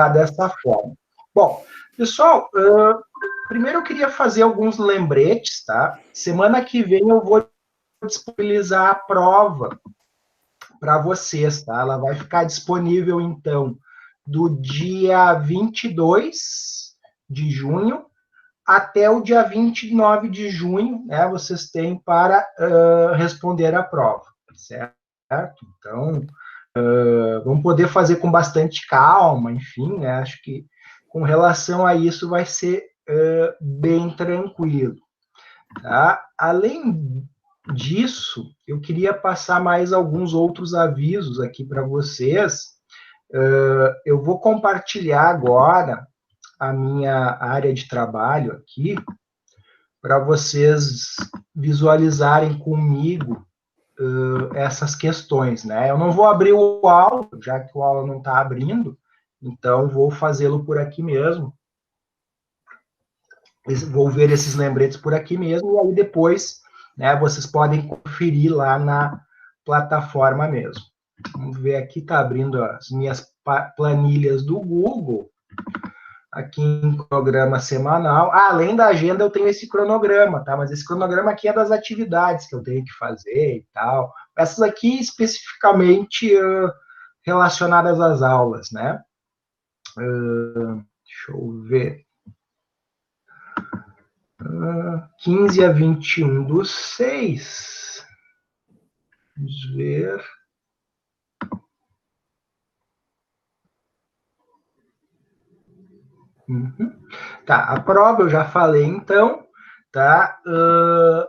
dessa forma. Bom, pessoal, primeiro eu queria fazer alguns lembretes, tá? Semana que vem eu vou disponibilizar a prova para vocês, tá? Ela vai ficar disponível, então, do dia 22 de junho até o dia 29 de junho, né? Vocês têm para responder a prova, certo? Então, vamos poder fazer com bastante calma, enfim, né? Acho que com relação a isso vai ser bem tranquilo, tá? Além disso, eu queria passar mais alguns outros avisos aqui para vocês. Eu vou compartilhar agora a minha área de trabalho aqui para vocês visualizarem comigo essas questões, né? Eu não vou abrir o aula, já que o aula não está abrindo, então vou fazê-lo por aqui mesmo. Vou ver esses lembretes por aqui mesmo, e aí depois, né, vocês podem conferir lá na plataforma mesmo. Vamos ver aqui, está abrindo as minhas planilhas do Google, aqui em programa semanal. Além da agenda, eu tenho esse cronograma, tá? Mas esse cronograma aqui é das atividades que eu tenho que fazer e tal. Essas aqui, especificamente, relacionadas às aulas, né? Deixa eu ver. 15 a 21/6. Vamos ver. Uhum. Tá, a prova eu já falei, então, tá?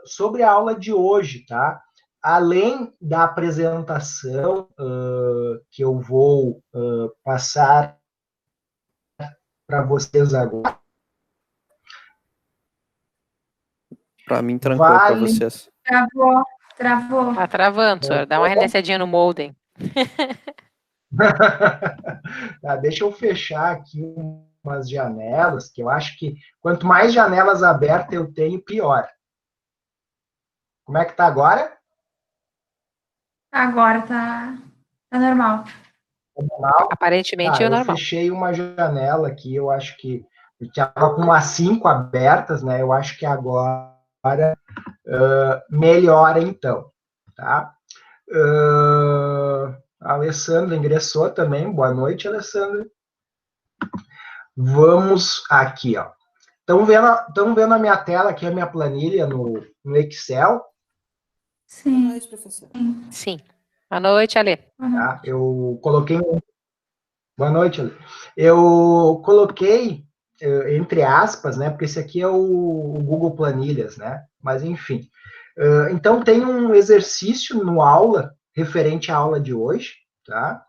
Sobre a aula de hoje, tá? Além da apresentação que eu vou passar para vocês agora, para mim, trancou para vocês. Travou. Tá travando, senhor. Dá uma reiniciadinha no modem. Tá, deixa eu fechar aqui umas janelas, que eu acho que quanto mais janelas abertas eu tenho, pior. Como é que tá agora? Agora tá normal. Normal? Aparentemente é normal. Eu fechei uma janela aqui, eu acho que eu estava com umas 5 abertas, né? Eu acho que agora melhora então, tá? A Alessandra ingressou também. Boa noite, Alessandra. Vamos aqui, ó. Estão vendo a minha tela aqui, a minha planilha no Excel? Sim. Boa noite, professor. Sim. Boa noite, Ale. Tá? Eu coloquei... Boa noite, Ale. Eu coloquei, entre aspas, né? Porque esse aqui é o Google Planilhas, né? Mas, enfim. Então, tem um exercício no aula, referente à aula de hoje, tá?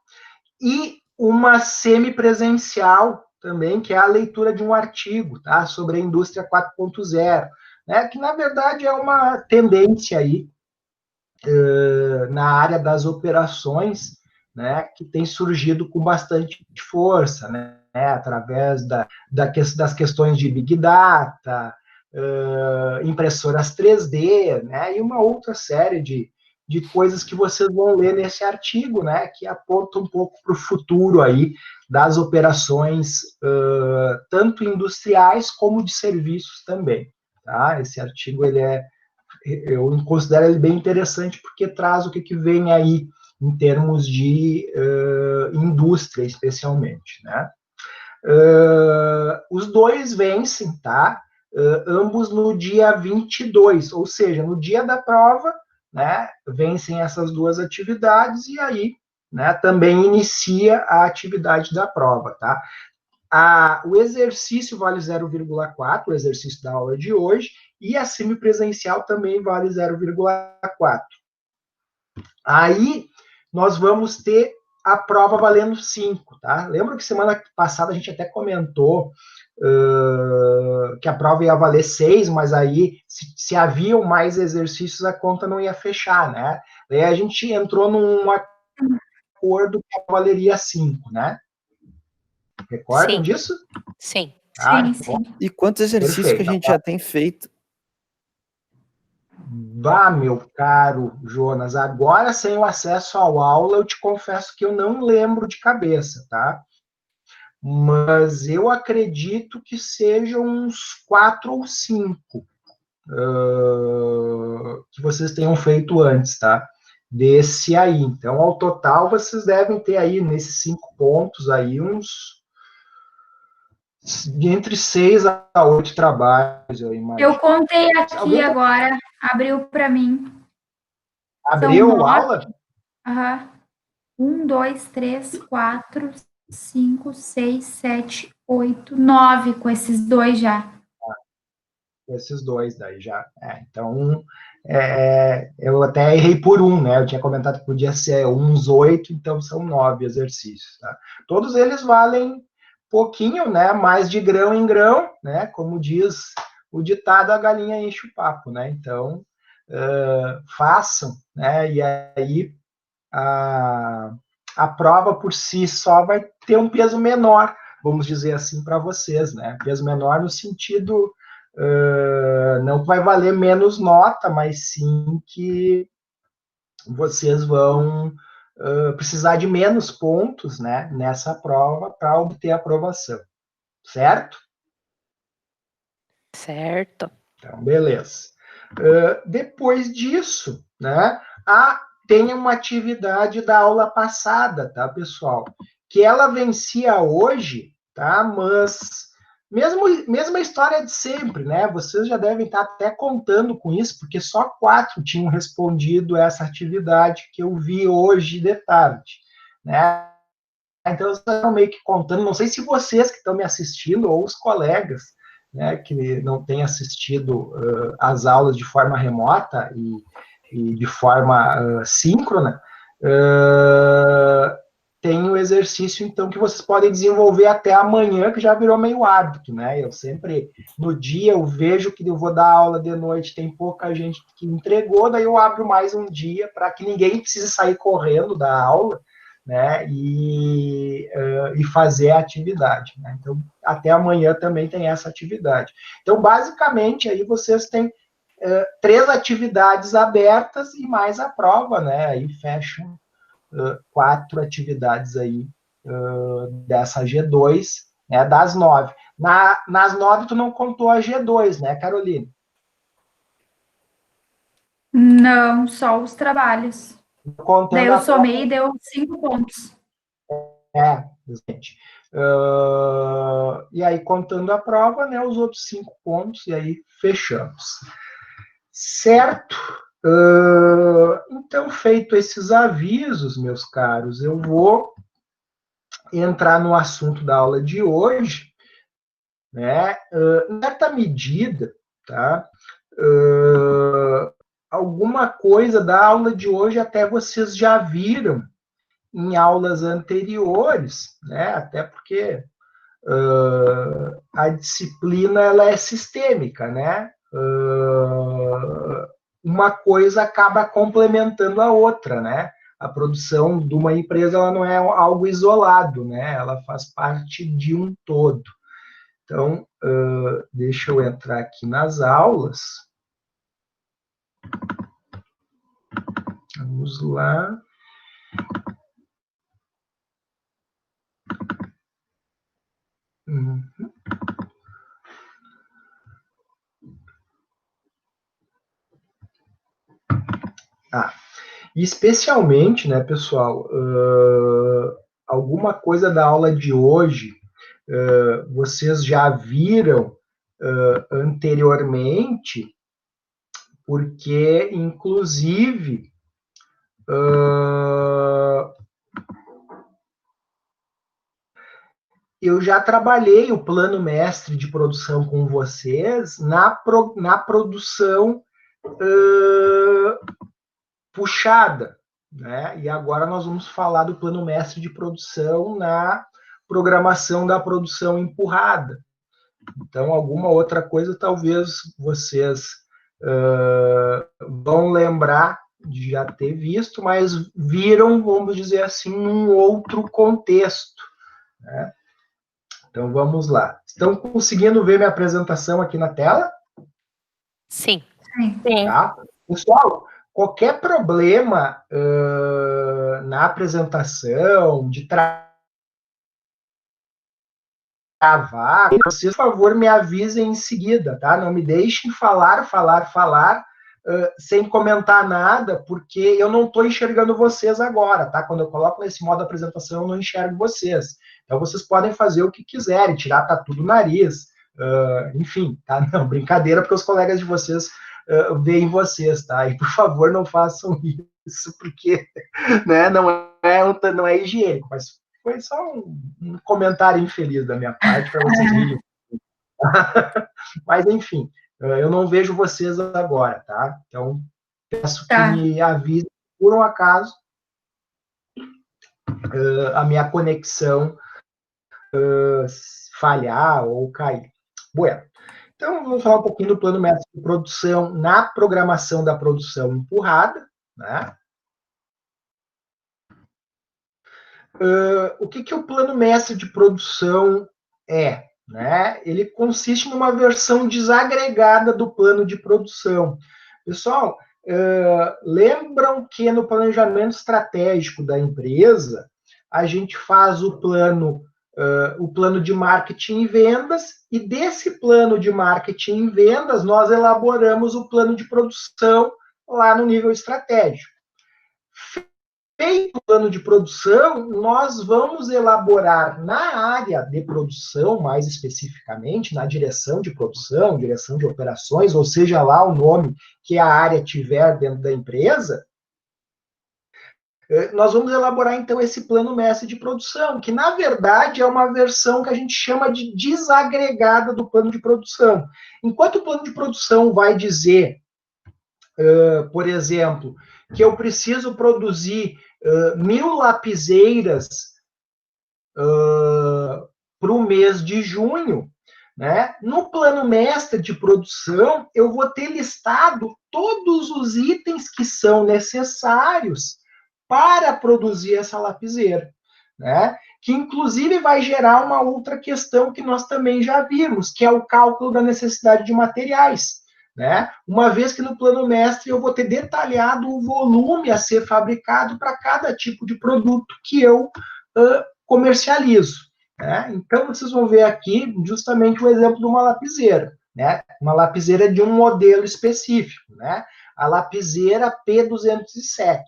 E uma semipresencial também, que é a leitura de um artigo, tá? Sobre a indústria 4.0, né? Que, na verdade, é uma tendência aí na área das operações, né? Que tem surgido com bastante força, né? Através das questões de Big Data, impressoras 3D, né? E uma outra série de coisas que vocês vão ler nesse artigo, né, que aponta um pouco para o futuro aí das operações, tanto industriais como de serviços também, tá? Esse artigo, eu considero ele bem interessante porque traz o que vem aí em termos de indústria, especialmente, né? Os dois vencem, tá? Ambos no dia 22, ou seja, no dia da prova, né, vencem essas duas atividades e aí, né, também inicia a atividade da prova, tá? O exercício vale 0,4, o exercício da aula de hoje, e a semipresencial também vale 0,4. Aí, nós vamos ter a prova valendo 5, tá? Lembra que semana passada a gente até comentou que a prova ia valer 6, mas aí, se haviam mais exercícios, a conta não ia fechar, né? Daí a gente entrou num acordo que valeria 5, né? Recordam disso? Sim. Sim. E quantos exercícios perfeito, que a gente já tem feito? Meu caro Jonas, agora sem o acesso à aula, eu te confesso que eu não lembro de cabeça, tá? mas eu acredito que sejam uns 4 ou 5 que vocês tenham feito antes, tá? Desse aí. Então, ao total, vocês devem ter aí, nesses 5 pontos aí, uns entre 6 a 8 trabalhos, eu imagino. Eu contei aqui Alguém agora, abriu para mim. abriu a aula? Aham. 1, 2, 3, 4, 5, 6, 7, 8, 9 com esses dois já. Esses dois daí já. Então, eu até errei por um, né? Eu tinha comentado que podia ser uns 8, então são 9 exercícios. Tá? Todos eles valem pouquinho, né? Mais de grão em grão, né? Como diz o ditado, a galinha enche o papo, né? Então, façam, né? E aí a prova por si só vai ter um peso menor, vamos dizer assim, para vocês, né? Peso menor no sentido não vai valer menos nota, mas sim que vocês vão precisar de menos pontos, né, nessa prova para obter a aprovação, certo? Certo. Então, beleza. Depois disso, né, tem uma atividade da aula passada, tá, pessoal? Que ela vencia hoje, tá? Mas mesma história de sempre, né? Vocês já devem estar até contando com isso, porque só 4 tinham respondido essa atividade que eu vi hoje de tarde, né? Então, vocês estão meio que contando, não sei se vocês que estão me assistindo ou os colegas, né, que não têm assistido as aulas de forma remota e de forma síncrona, tem o exercício, então, que vocês podem desenvolver até amanhã, que já virou meio hábito, né? Eu sempre, no dia, eu vejo que eu vou dar aula de noite, tem pouca gente que entregou, daí eu abro mais um dia para que ninguém precise sair correndo da aula, né? E fazer a atividade, né? Então, até amanhã também tem essa atividade. Então, basicamente, aí vocês têm 3 atividades abertas e mais a prova, né? Aí fecham 4 atividades aí dessa G2, né, das 9. Nas 9, tu não contou a G2, né, Caroline? Não, só os trabalhos. Daí Contando eu a prova. somei e deu 5 pontos. Gente. E aí, contando a prova, né, os outros 5 pontos, e aí fechamos. Certo? Então, feito esses avisos, meus caros, eu vou entrar no assunto da aula de hoje, né? Em certa medida, tá? Alguma coisa da aula de hoje até vocês já viram em aulas anteriores, né? Até porque a disciplina ela é sistêmica, né? Uma coisa acaba complementando a outra, né? A produção de uma empresa ela não é algo isolado, né? Ela faz parte de um todo. Então, deixa eu entrar aqui nas aulas. Vamos lá. Uhum. Especialmente, né, pessoal, alguma coisa da aula de hoje vocês já viram anteriormente, porque, inclusive, eu já trabalhei o plano mestre de produção com vocês na produção puxada, né? E agora nós vamos falar do plano mestre de produção na programação da produção empurrada. Então, alguma outra coisa talvez vocês vão lembrar de já ter visto, mas viram, vamos dizer assim, num outro contexto, né? Então, vamos lá. Estão conseguindo ver minha apresentação aqui na tela? Sim. Sim. Tá? Pessoal, qualquer problema na apresentação, de gravar, vocês, por favor, me avisem em seguida, tá? Não me deixem falar, sem comentar nada, porque eu não estou enxergando vocês agora, tá? Quando eu coloco nesse modo apresentação, eu não enxergo vocês. Então, vocês podem fazer o que quiserem, tirar tatu do nariz, enfim, tá? Não, brincadeira, porque os colegas de vocês veem vocês, tá? E, por favor, não façam isso, porque né, não é higiênico, mas foi só um comentário infeliz da minha parte para vocês rirem. Mas, enfim, eu não vejo vocês agora, tá? Então, peço que me avisem, por um acaso, a minha conexão falhar ou cair. Bueno, então, vamos falar um pouquinho do plano mestre de produção na programação da produção empurrada, né? O que o plano mestre de produção é? Né? Ele consiste numa versão desagregada do plano de produção. Pessoal, lembram que no planejamento estratégico da empresa, a gente faz o plano de marketing e vendas, e desse plano de marketing e vendas, nós elaboramos o plano de produção lá no nível estratégico. Feito o plano de produção, nós vamos elaborar na área de produção, mais especificamente, na direção de produção, direção de operações, ou seja lá o nome que a área tiver dentro da empresa, nós vamos elaborar, então, esse plano mestre de produção, que, na verdade, é uma versão que a gente chama de desagregada do plano de produção. Enquanto o plano de produção vai dizer, por exemplo, que eu preciso produzir 1.000 lapiseiras para o mês de junho, né? No plano mestre de produção, eu vou ter listado todos os itens que são necessários para produzir essa lapiseira, né? Que inclusive vai gerar uma outra questão que nós também já vimos, que é o cálculo da necessidade de materiais. Né? Uma vez que no plano mestre eu vou ter detalhado o volume a ser fabricado para cada tipo de produto que eu comercializo. Né? Então, vocês vão ver aqui justamente o exemplo de uma lapiseira. Né? Uma lapiseira de um modelo específico. Né? A lapiseira P207,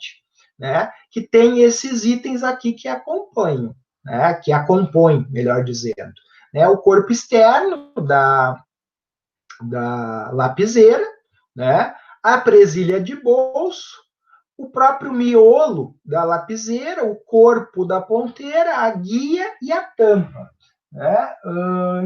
né? Que tem esses itens aqui que acompanham, né? Que acompõem, melhor dizendo. Né? O corpo externo da lapiseira, né? A presilha de bolso, o próprio miolo da lapiseira, o corpo da ponteira, a guia e a tampa. Né?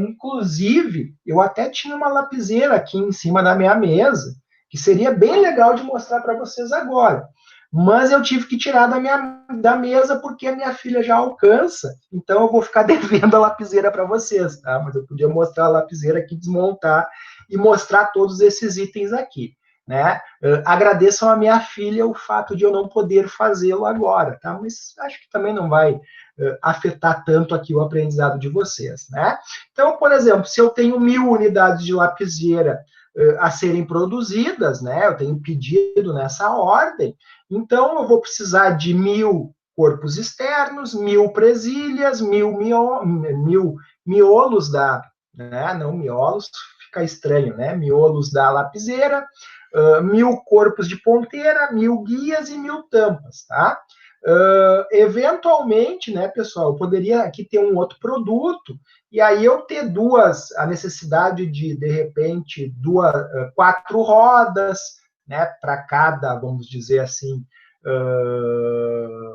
Inclusive, eu até tinha uma lapiseira aqui em cima da minha mesa, que seria bem legal de mostrar para vocês agora. Mas eu tive que tirar da mesa porque a minha filha já alcança, então eu vou ficar devendo a lapiseira para vocês, tá? Mas eu podia mostrar a lapiseira aqui, desmontar e mostrar todos esses itens aqui, né? Agradeçam a minha filha o fato de eu não poder fazê-lo agora, tá? Mas acho que também não vai afetar tanto aqui o aprendizado de vocês, né? Então, por exemplo, se eu tenho 1.000 unidades de lapiseira a serem produzidas, né? Eu tenho pedido nessa ordem, então eu vou precisar de 1.000 corpos externos, 1.000 presilhas, 1.000 miolos da, né? Não miolos, fica estranho, né? Miolos da lapiseira, 1.000 corpos de ponteira, 1.000 guias e 1.000 tampas, tá? Eventualmente, né, pessoal, eu poderia aqui ter um outro produto, e aí eu ter a necessidade de repente, 4 rodas, né, para cada, vamos dizer assim,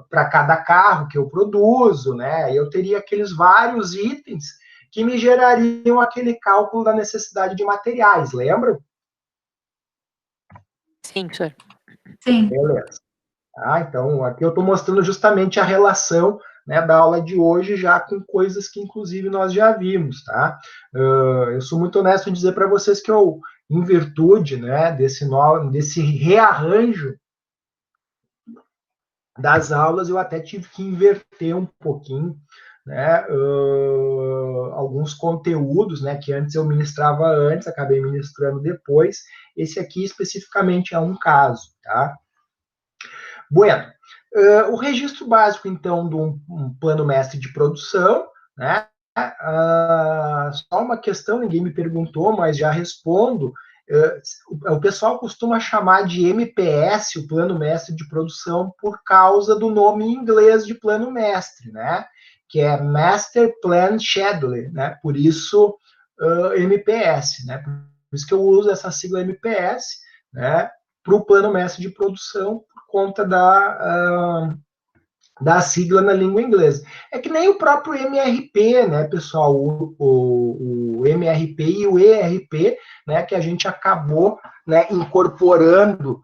para cada carro que eu produzo, né, eu teria aqueles vários itens que me gerariam aquele cálculo da necessidade de materiais, lembram? Sim, senhor. Sim. Beleza. Então, aqui eu estou mostrando justamente a relação, né, da aula de hoje já com coisas que, inclusive, nós já vimos, tá? Eu sou muito honesto em dizer para vocês que eu, em virtude, né, desse rearranjo das aulas, eu até tive que inverter um pouquinho, né, alguns conteúdos, né, que antes eu ministrava antes, acabei ministrando depois. Esse aqui especificamente é um caso, tá? Bueno, o registro básico, então, de um plano mestre de produção, né? só uma questão, ninguém me perguntou, mas já respondo. O pessoal costuma chamar de MPS, o Plano Mestre de Produção, por causa do nome em inglês de Plano Mestre, né? Que é Master Plan Scheduler, né? Por isso, MPS, né? Por isso que eu uso essa sigla MPS, né? Para o Plano Mestre de Produção, por conta da sigla na língua inglesa. É que nem o próprio MRP, né, pessoal? O MRP e o ERP, né, que a gente acabou, né, incorporando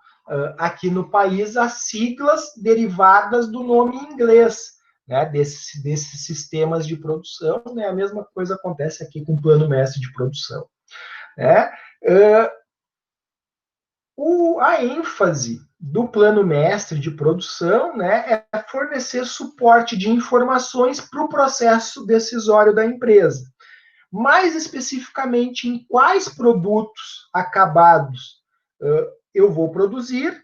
aqui no país as siglas derivadas do nome em inglês, né, desses sistemas de produção. Né, a mesma coisa acontece aqui com o Plano Mestre de Produção. Né? A ênfase do Plano Mestre de Produção, né, é fornecer suporte de informações para o processo decisório da empresa. Mais especificamente, em quais produtos acabados eu vou produzir,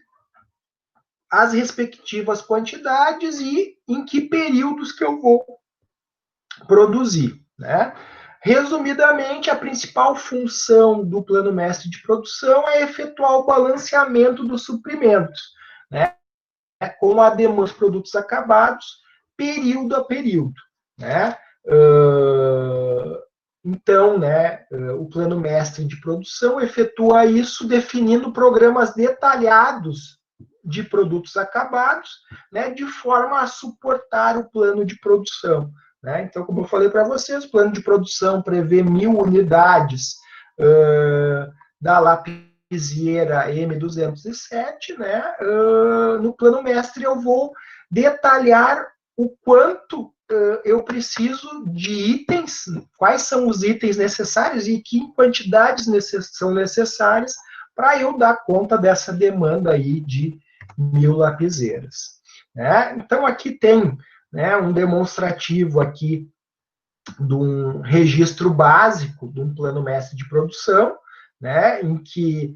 as respectivas quantidades e em que períodos que eu vou produzir, né? Resumidamente, a principal função do Plano Mestre de Produção é efetuar o balanceamento dos suprimentos, né, com a demanda dos produtos acabados, período a período. Né? Então, né, o Plano Mestre de Produção efetua isso definindo programas detalhados de produtos acabados, né, de forma a suportar o plano de produção. Né? Então, como eu falei para vocês, o plano de produção prevê 1.000 unidades da lapiseira M207. Né? No plano mestre, eu vou detalhar o quanto eu preciso de itens, quais são os itens necessários e que quantidades são necessárias para eu dar conta dessa demanda aí de 1.000 lapiseiras. Né? Então, aqui tem, né, um demonstrativo aqui de um registro básico de um plano mestre de produção, né, em que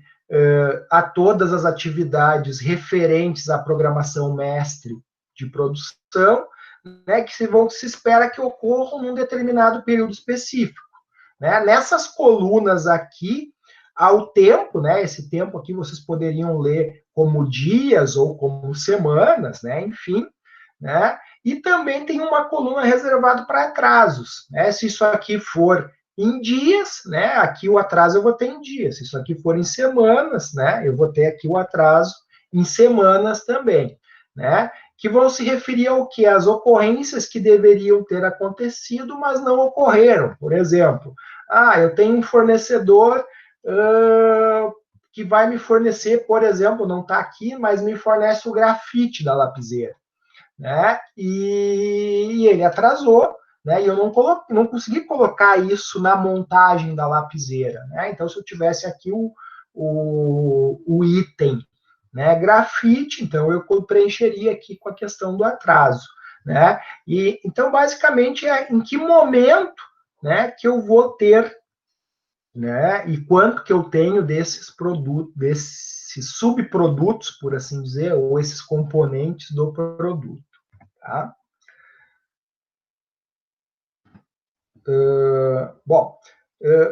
há todas as atividades referentes à programação mestre de produção, né, que se espera que ocorram num determinado período específico. Né? Nessas colunas aqui, ao tempo, né, esse tempo aqui vocês poderiam ler como dias ou como semanas, né, enfim, né? E também tem uma coluna reservada para atrasos, né? Se isso aqui for em dias, né, aqui o atraso eu vou ter em dias. Se isso aqui for em semanas, né, eu vou ter aqui o atraso em semanas também, né? Que vão se referir ao que? As ocorrências que deveriam ter acontecido, mas não ocorreram. Por exemplo, eu tenho um fornecedor que vai me fornecer, por exemplo, não está aqui, mas me fornece o grafite da lapiseira. Né? E ele atrasou, né? E eu não consegui colocar isso na montagem da lapiseira. Né? Então, se eu tivesse aqui o item, né, grafite, então eu preencheria aqui com a questão do atraso. Né? E, então, basicamente, é em que momento, né, que eu vou ter, né, e quanto que eu tenho desses produtos, desses subprodutos, por assim dizer, ou esses componentes do produto. Tá? Bom,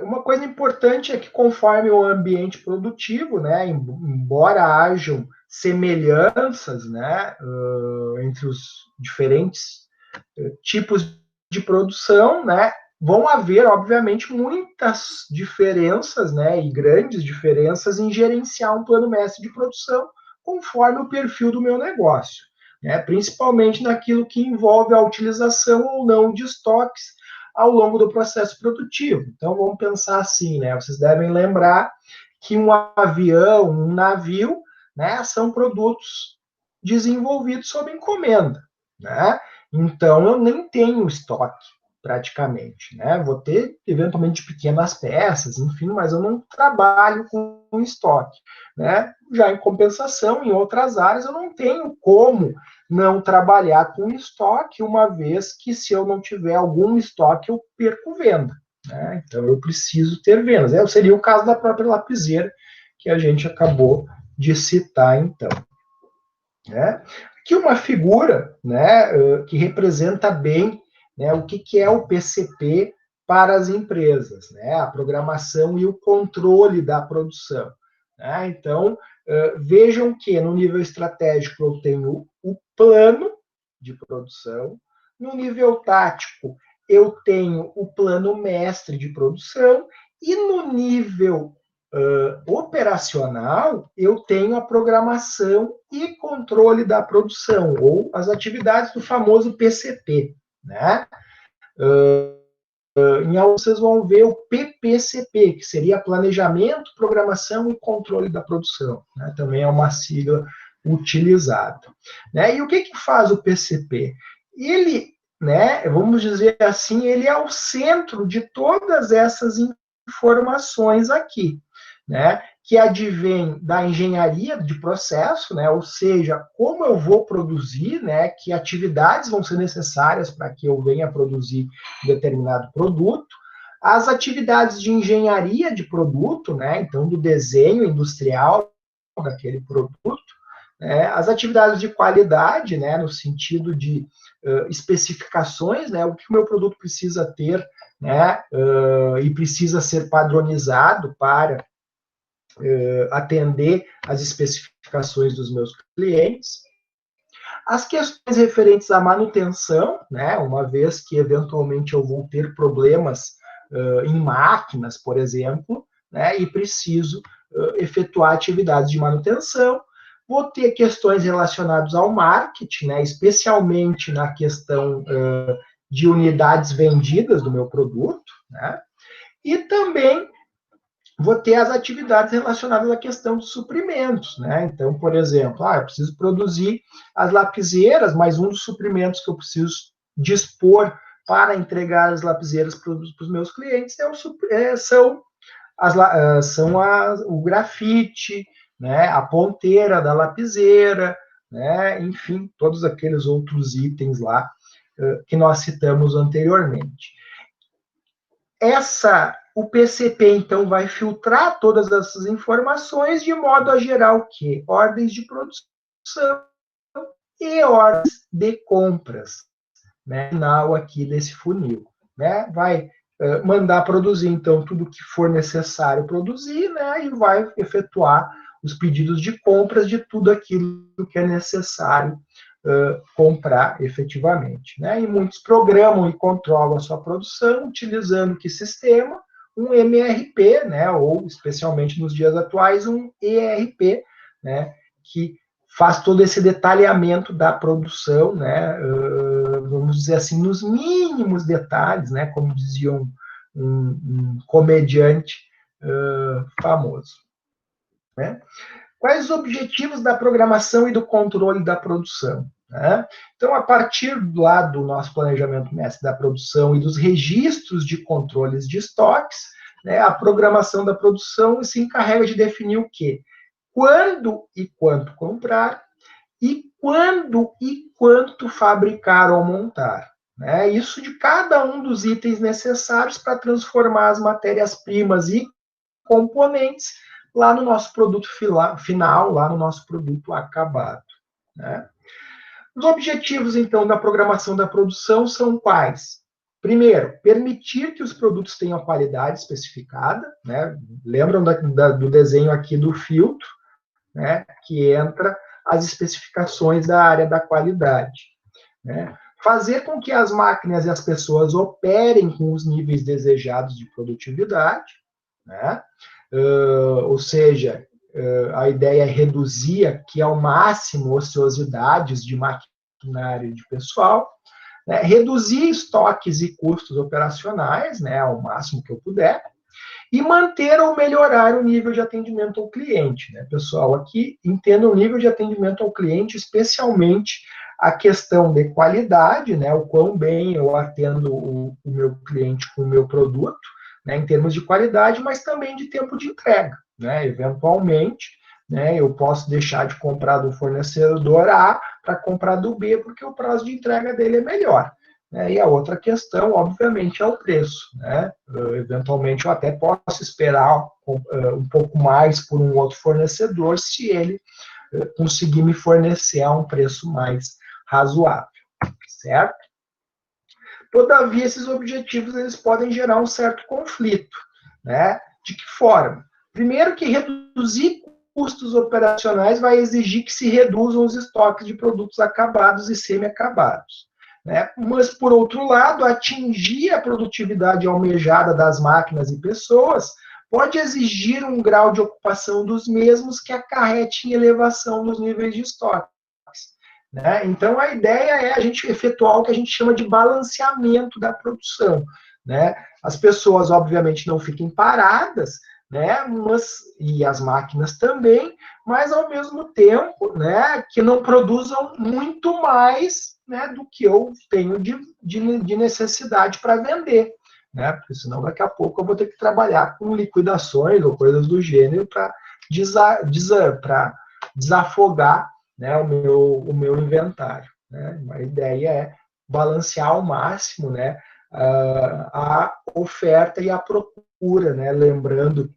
uma coisa importante é que conforme o ambiente produtivo, né, embora hajam semelhanças, né, entre os diferentes tipos de produção, né, vão haver, obviamente, muitas diferenças, né, e grandes diferenças em gerenciar um plano mestre de produção conforme o perfil do meu negócio, né, principalmente naquilo que envolve a utilização ou não de estoques ao longo do processo produtivo. Então, vamos pensar assim, né, vocês devem lembrar que um avião, um navio, né, são produtos desenvolvidos sob encomenda, né? Então, eu nem tenho estoque, praticamente, né? Vou ter, eventualmente, pequenas peças, enfim, mas eu não trabalho com estoque, né? Já em compensação, em outras áreas, eu não tenho como não trabalhar com estoque, uma vez que, se eu não tiver algum estoque, eu perco venda, né? Então, eu preciso ter vendas. Seria o caso da própria lapiseira, que a gente acabou de citar, então. Né? Aqui uma figura, né, que representa bem, né, o que é o PCP para as empresas, né? A programação e o controle da produção, né? Então, vejam que no nível estratégico eu tenho o plano de produção, no nível tático eu tenho o plano mestre de produção, e no nível operacional, eu tenho a programação e controle da produção, ou as atividades do famoso PCP, né? Em aula vocês vão ver o PPCP, que seria Planejamento, Programação e Controle da Produção, né? Também é uma sigla utilizada, né? E o que faz o PCP? Ele, né, vamos dizer assim, ele é o centro de todas essas informações aqui, né, que advém da engenharia de processo, né, ou seja, como eu vou produzir, né, que atividades vão ser necessárias para que eu venha produzir determinado produto, as atividades de engenharia de produto, né, então do desenho industrial daquele produto, né, as atividades de qualidade, né, no sentido de especificações, né, o que o meu produto precisa ter, né, e precisa ser padronizado para atender às especificações dos meus clientes. As questões referentes à manutenção, né, uma vez que eventualmente eu vou ter problemas em máquinas, por exemplo, né, e preciso efetuar atividades de manutenção. Vou ter questões relacionadas ao marketing, né, especialmente na questão de unidades vendidas do meu produto, né, e também vou ter as atividades relacionadas à questão de suprimentos, né? Então, por exemplo, eu preciso produzir as lapiseiras, mas um dos suprimentos que eu preciso dispor para entregar as lapiseiras para os meus clientes são o grafite, né? A ponteira da lapiseira, né? Enfim, todos aqueles outros itens lá que nós citamos anteriormente. O PCP, então, vai filtrar todas essas informações de modo a gerar o quê? Ordens de produção e ordens de compras, né? Final aqui desse funil, né? Vai mandar produzir, então, tudo que for necessário produzir, né? E vai efetuar os pedidos de compras de tudo aquilo que é necessário comprar efetivamente, né? E muitos programam e controlam a sua produção utilizando que sistema? Um MRP, né? Ou especialmente nos dias atuais um ERP, né? Que faz todo esse detalhamento da produção, né? Vamos dizer assim, nos mínimos detalhes, né? Como dizia um comediante famoso, né? Quais os objetivos da programação e do controle da produção? Né? Então, a partir lá do nosso planejamento mestre da produção e dos registros de controles de estoques, né, a programação da produção se encarrega de definir o quê? Quando e quanto comprar e quando e quanto fabricar ou montar. Né? Isso de cada um dos itens necessários para transformar as matérias-primas e componentes lá no nosso produto final, lá no nosso produto acabado. Né? Os objetivos, então, da programação da produção são quais? Primeiro, permitir que os produtos tenham a qualidade especificada, né? Lembram do desenho aqui do filtro, né? Que entra as especificações da área da qualidade. Né? Fazer com que as máquinas e as pessoas operem com os níveis desejados de produtividade, né? Ou seja, a ideia é reduzir aqui ao máximo ociosidades de maquinário e de pessoal, né? Reduzir estoques e custos operacionais, né, ao máximo que eu puder, e manter ou melhorar o nível de atendimento ao cliente. Né? Pessoal, aqui entenda o nível de atendimento ao cliente, especialmente a questão de qualidade, né, o quão bem eu atendo o meu cliente com o meu produto, né, em termos de qualidade, mas também de tempo de entrega. Né? Eventualmente, né, eu posso deixar de comprar do fornecedor A para comprar do B, porque o prazo de entrega dele é melhor. Né? E a outra questão, obviamente, é o preço. Né? Eventualmente, eu até posso esperar um pouco mais por um outro fornecedor, se ele conseguir me fornecer a um preço mais razoável. Certo? Todavia, esses objetivos eles podem gerar um certo conflito, né? De que forma? Primeiro, que reduzir custos operacionais vai exigir que se reduzam os estoques de produtos acabados e semi-acabados, né? Mas, por outro lado, atingir a produtividade almejada das máquinas e pessoas pode exigir um grau de ocupação dos mesmos que acarrete em elevação nos níveis de estoque. Né? Então, a ideia é a gente efetuar o que a gente chama de balanceamento da produção. Né? As pessoas, obviamente, não fiquem paradas, né? E as máquinas também, mas, ao mesmo tempo, né, que não produzam muito mais, né, do que eu tenho de necessidade para vender. Né? Porque senão, daqui a pouco, eu vou ter que trabalhar com liquidações ou coisas do gênero para desafogar, né, o meu inventário. Né? A ideia é balancear ao máximo, né, a oferta e a procura, né? Lembrando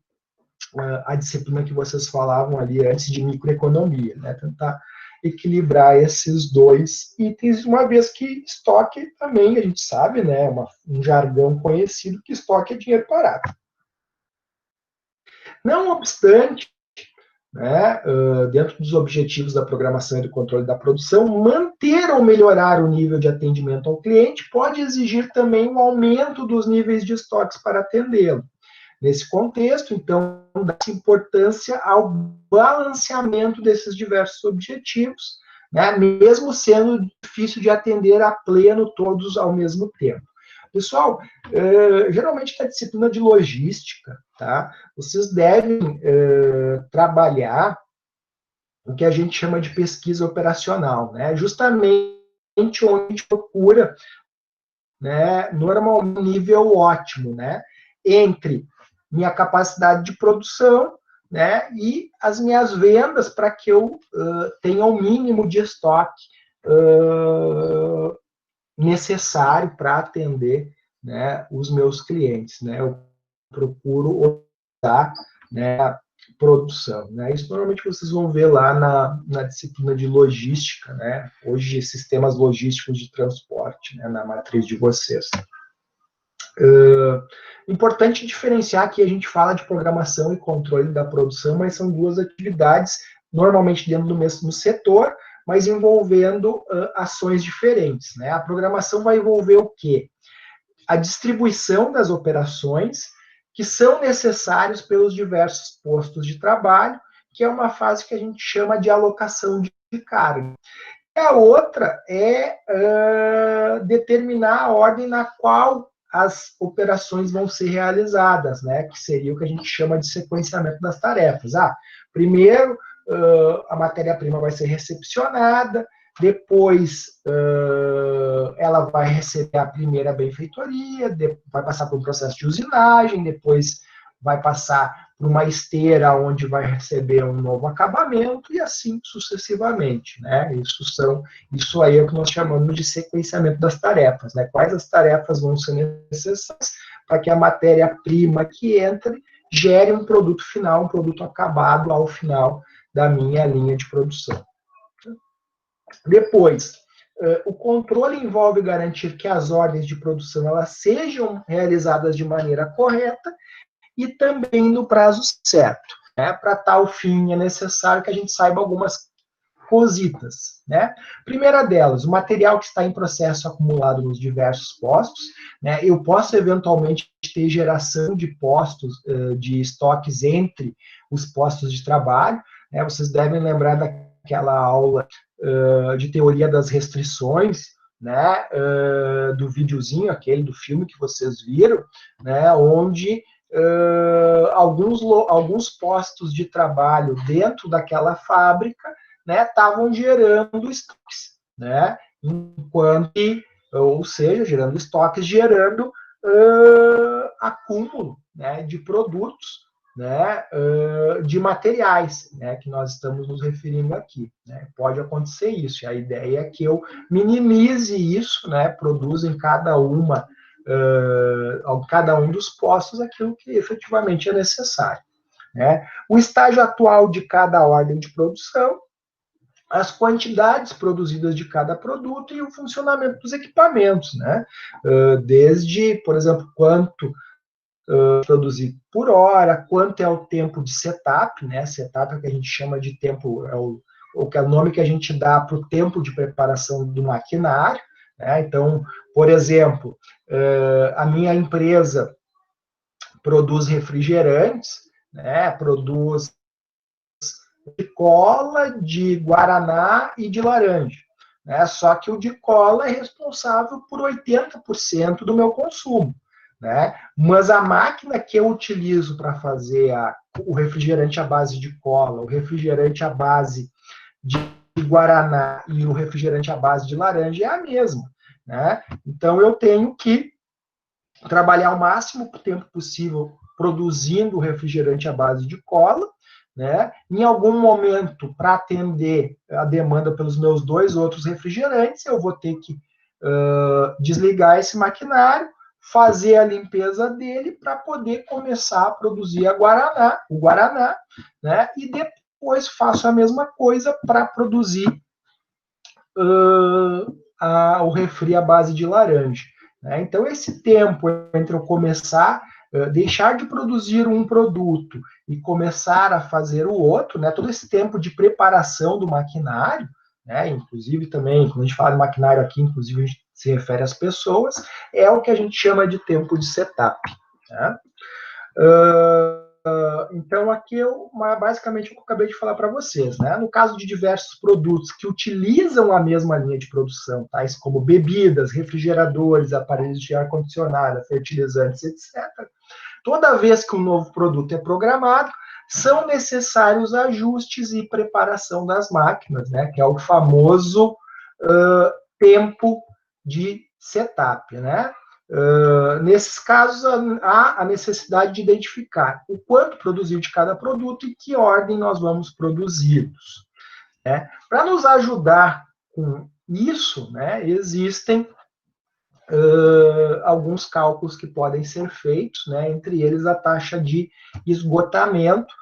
a disciplina que vocês falavam ali antes de microeconomia, né? Tentar equilibrar esses dois itens, uma vez que estoque também, a gente sabe, né, um jargão conhecido, que estoque é dinheiro parado. Não obstante, né, dentro dos objetivos da programação e do controle da produção, manter ou melhorar o nível de atendimento ao cliente pode exigir também um aumento dos níveis de estoques para atendê-lo. Nesse contexto, então, dá-se importância ao balanceamento desses diversos objetivos, né, mesmo sendo difícil de atender a pleno todos ao mesmo tempo. Pessoal, geralmente na disciplina de logística, tá, vocês devem trabalhar o que a gente chama de pesquisa operacional, né, justamente onde a gente procura, né, normalmente um nível ótimo, né, entre minha capacidade de produção, né, e as minhas vendas, para que eu tenha o mínimo de estoque necessário para atender, né, os meus clientes. Né, eu procuro otimizar, né, a produção. Né, isso normalmente vocês vão ver lá na disciplina de logística, né, hoje sistemas logísticos de transporte, né, na matriz de vocês. Importante diferenciar que a gente fala de programação e controle da produção, mas são duas atividades, normalmente dentro do mesmo setor, mas envolvendo ações diferentes. Né? A programação vai envolver o quê? A distribuição das operações que são necessários pelos diversos postos de trabalho, que é uma fase que a gente chama de alocação de carga. E a outra é determinar a ordem na qual as operações vão ser realizadas, né? Que seria o que a gente chama de sequenciamento das tarefas. Primeiro, a matéria-prima vai ser recepcionada, depois ela vai receber a primeira benfeitoria, vai passar por um processo de usinagem, depois vai passar por uma esteira onde vai receber um novo acabamento e assim sucessivamente, né? Isso aí é o que nós chamamos de sequenciamento das tarefas, né? Quais as tarefas vão ser necessárias para que a matéria-prima que entre gere um produto final, um produto acabado ao final da minha linha de produção. Depois, o controle envolve garantir que as ordens de produção elas sejam realizadas de maneira correta e também no prazo certo. Né? Para tal fim, é necessário que a gente saiba algumas cositas. Né? Primeira delas, o material que está em processo acumulado nos diversos postos. Né? Eu posso, eventualmente, ter geração de postos, de estoques entre os postos de trabalho. Né? Vocês devem lembrar daquela aula de teoria das restrições, né? Do videozinho, aquele do filme que vocês viram, né? Onde alguns postos de trabalho dentro daquela fábrica, né, estavam gerando estoques, né, ou seja, gerando estoques, gerando acúmulo, né, de produtos, né, de materiais, né, que nós estamos nos referindo aqui. Né, pode acontecer isso, e a ideia é que eu minimize isso, né, produza em cada um dos postos aquilo que efetivamente é necessário. Né? O estágio atual de cada ordem de produção, as quantidades produzidas de cada produto e o funcionamento dos equipamentos, né? Desde, por exemplo, quanto produzir por hora, quanto é o tempo de setup, né? Setup é o que a gente chama de tempo, o nome que a gente dá para o tempo de preparação do maquinário, né? Então, por exemplo, a minha empresa produz refrigerantes, né? Produz de cola, de guaraná e de laranja. Né? Só que o de cola é responsável por 80% do meu consumo. Né? Mas a máquina que eu utilizo para fazer o refrigerante à base de cola, o refrigerante à base de guaraná e o refrigerante à base de laranja é a mesma. Né? Então eu tenho que trabalhar o máximo tempo possível produzindo o refrigerante à base de cola, né? Em algum momento, para atender a demanda pelos meus 2 outros refrigerantes, eu vou ter que desligar esse maquinário, fazer a limpeza dele para poder começar a produzir o guaraná, né? E depois faço a mesma coisa para produzir o refri à base de laranja. Né? Então, esse tempo entre eu começar, deixar de produzir um produto e começar a fazer o outro, né? Todo esse tempo de preparação do maquinário, né? Inclusive também, quando a gente fala de maquinário aqui, inclusive a gente se refere às pessoas, é o que a gente chama de tempo de setup. Né? Então, aqui basicamente o que eu acabei de falar para vocês. Né? No caso de diversos produtos que utilizam a mesma linha de produção, tais como bebidas, refrigeradores, aparelhos de ar-condicionado, fertilizantes, etc., toda vez que um novo produto é programado, são necessários ajustes e preparação das máquinas, né? Que é o famoso tempo de setup. Né? Nesses casos, há a necessidade de identificar o quanto produzir de cada produto e que ordem nós vamos produzi-los. Né? Para nos ajudar com isso, né, existem alguns cálculos que podem ser feitos, né, entre eles a taxa de esgotamento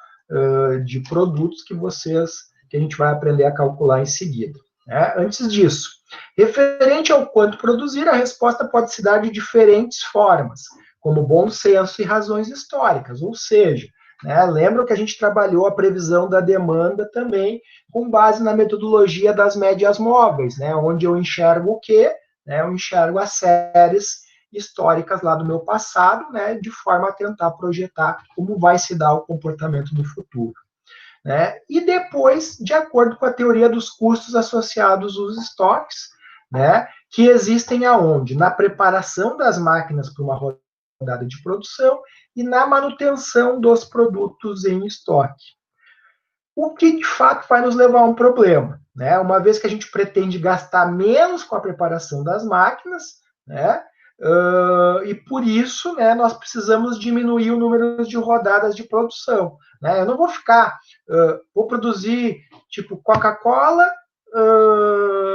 de produtos que a gente vai aprender a calcular em seguida. Né? Antes disso, referente ao quanto produzir, a resposta pode se dar de diferentes formas, como bom senso e razões históricas, ou seja, né, lembram que a gente trabalhou a previsão da demanda também com base na metodologia das médias móveis, né, onde eu enxergo o quê? Né, eu enxergo as séries históricas lá do meu passado, né, de forma a tentar projetar como vai se dar o comportamento do futuro. Né? E depois, de acordo com a teoria dos custos associados aos estoques, né, que existem aonde? Na preparação das máquinas para uma rodada de produção e na manutenção dos produtos em estoque. O que, de fato, vai nos levar a um problema. Né? Uma vez que a gente pretende gastar menos com a preparação das máquinas, né, e por isso, né, nós precisamos diminuir o número de rodadas de produção. Né? Eu não vou ficar, vou produzir tipo Coca-Cola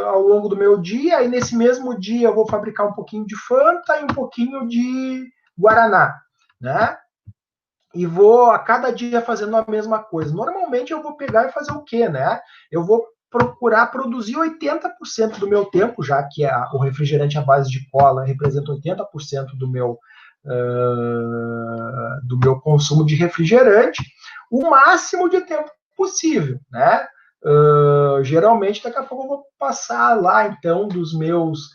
ao longo do meu dia, e nesse mesmo dia eu vou fabricar um pouquinho de Fanta e um pouquinho de Guaraná. Né? E vou a cada dia fazendo a mesma coisa. Normalmente eu vou pegar e fazer o quê, né? Eu vou procurar produzir 80% do meu tempo, já que o refrigerante à base de cola representa 80% do meu consumo de refrigerante, o máximo de tempo possível, né? Geralmente, daqui a pouco eu vou passar lá, então, dos meus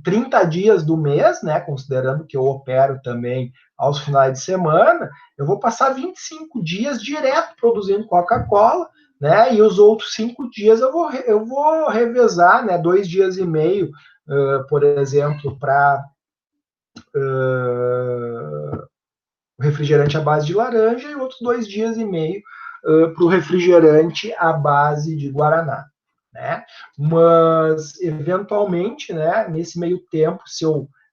30 dias do mês, né, considerando que eu opero também aos finais de semana, eu vou passar 25 dias direto produzindo Coca-Cola, né, e os outros 5 dias eu vou revezar, né, 2 dias e meio, por exemplo, para o refrigerante à base de laranja e outros 2 dias e meio para o refrigerante à base de guaraná. Né? Mas, eventualmente, né, nesse meio tempo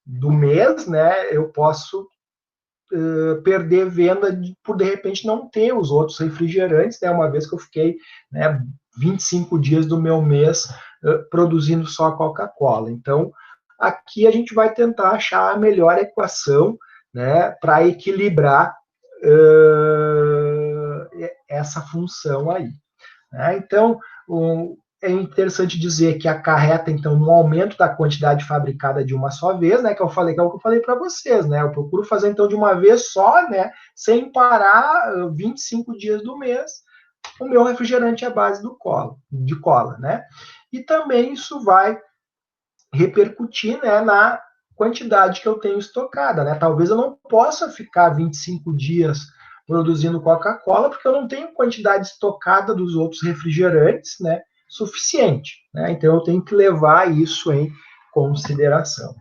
do mês, né, eu posso perder venda por, de repente, não ter os outros refrigerantes, né, uma vez que eu fiquei, né, 25 dias do meu mês produzindo só a Coca-Cola. Então, aqui a gente vai tentar achar a melhor equação, né, para equilibrar essa função aí. Né? Então, é interessante dizer que acarreta, então, um aumento da quantidade fabricada de uma só vez, né, que é o que eu falei para vocês, né, eu procuro fazer, então, de uma vez só, né, sem parar 25 dias do mês, o meu refrigerante à base de cola, né, e também isso vai repercutir, né, na quantidade que eu tenho estocada, né, talvez eu não possa ficar 25 dias produzindo Coca-Cola, porque eu não tenho quantidade estocada dos outros refrigerantes, né, suficiente, né? Então eu tenho que levar isso em consideração,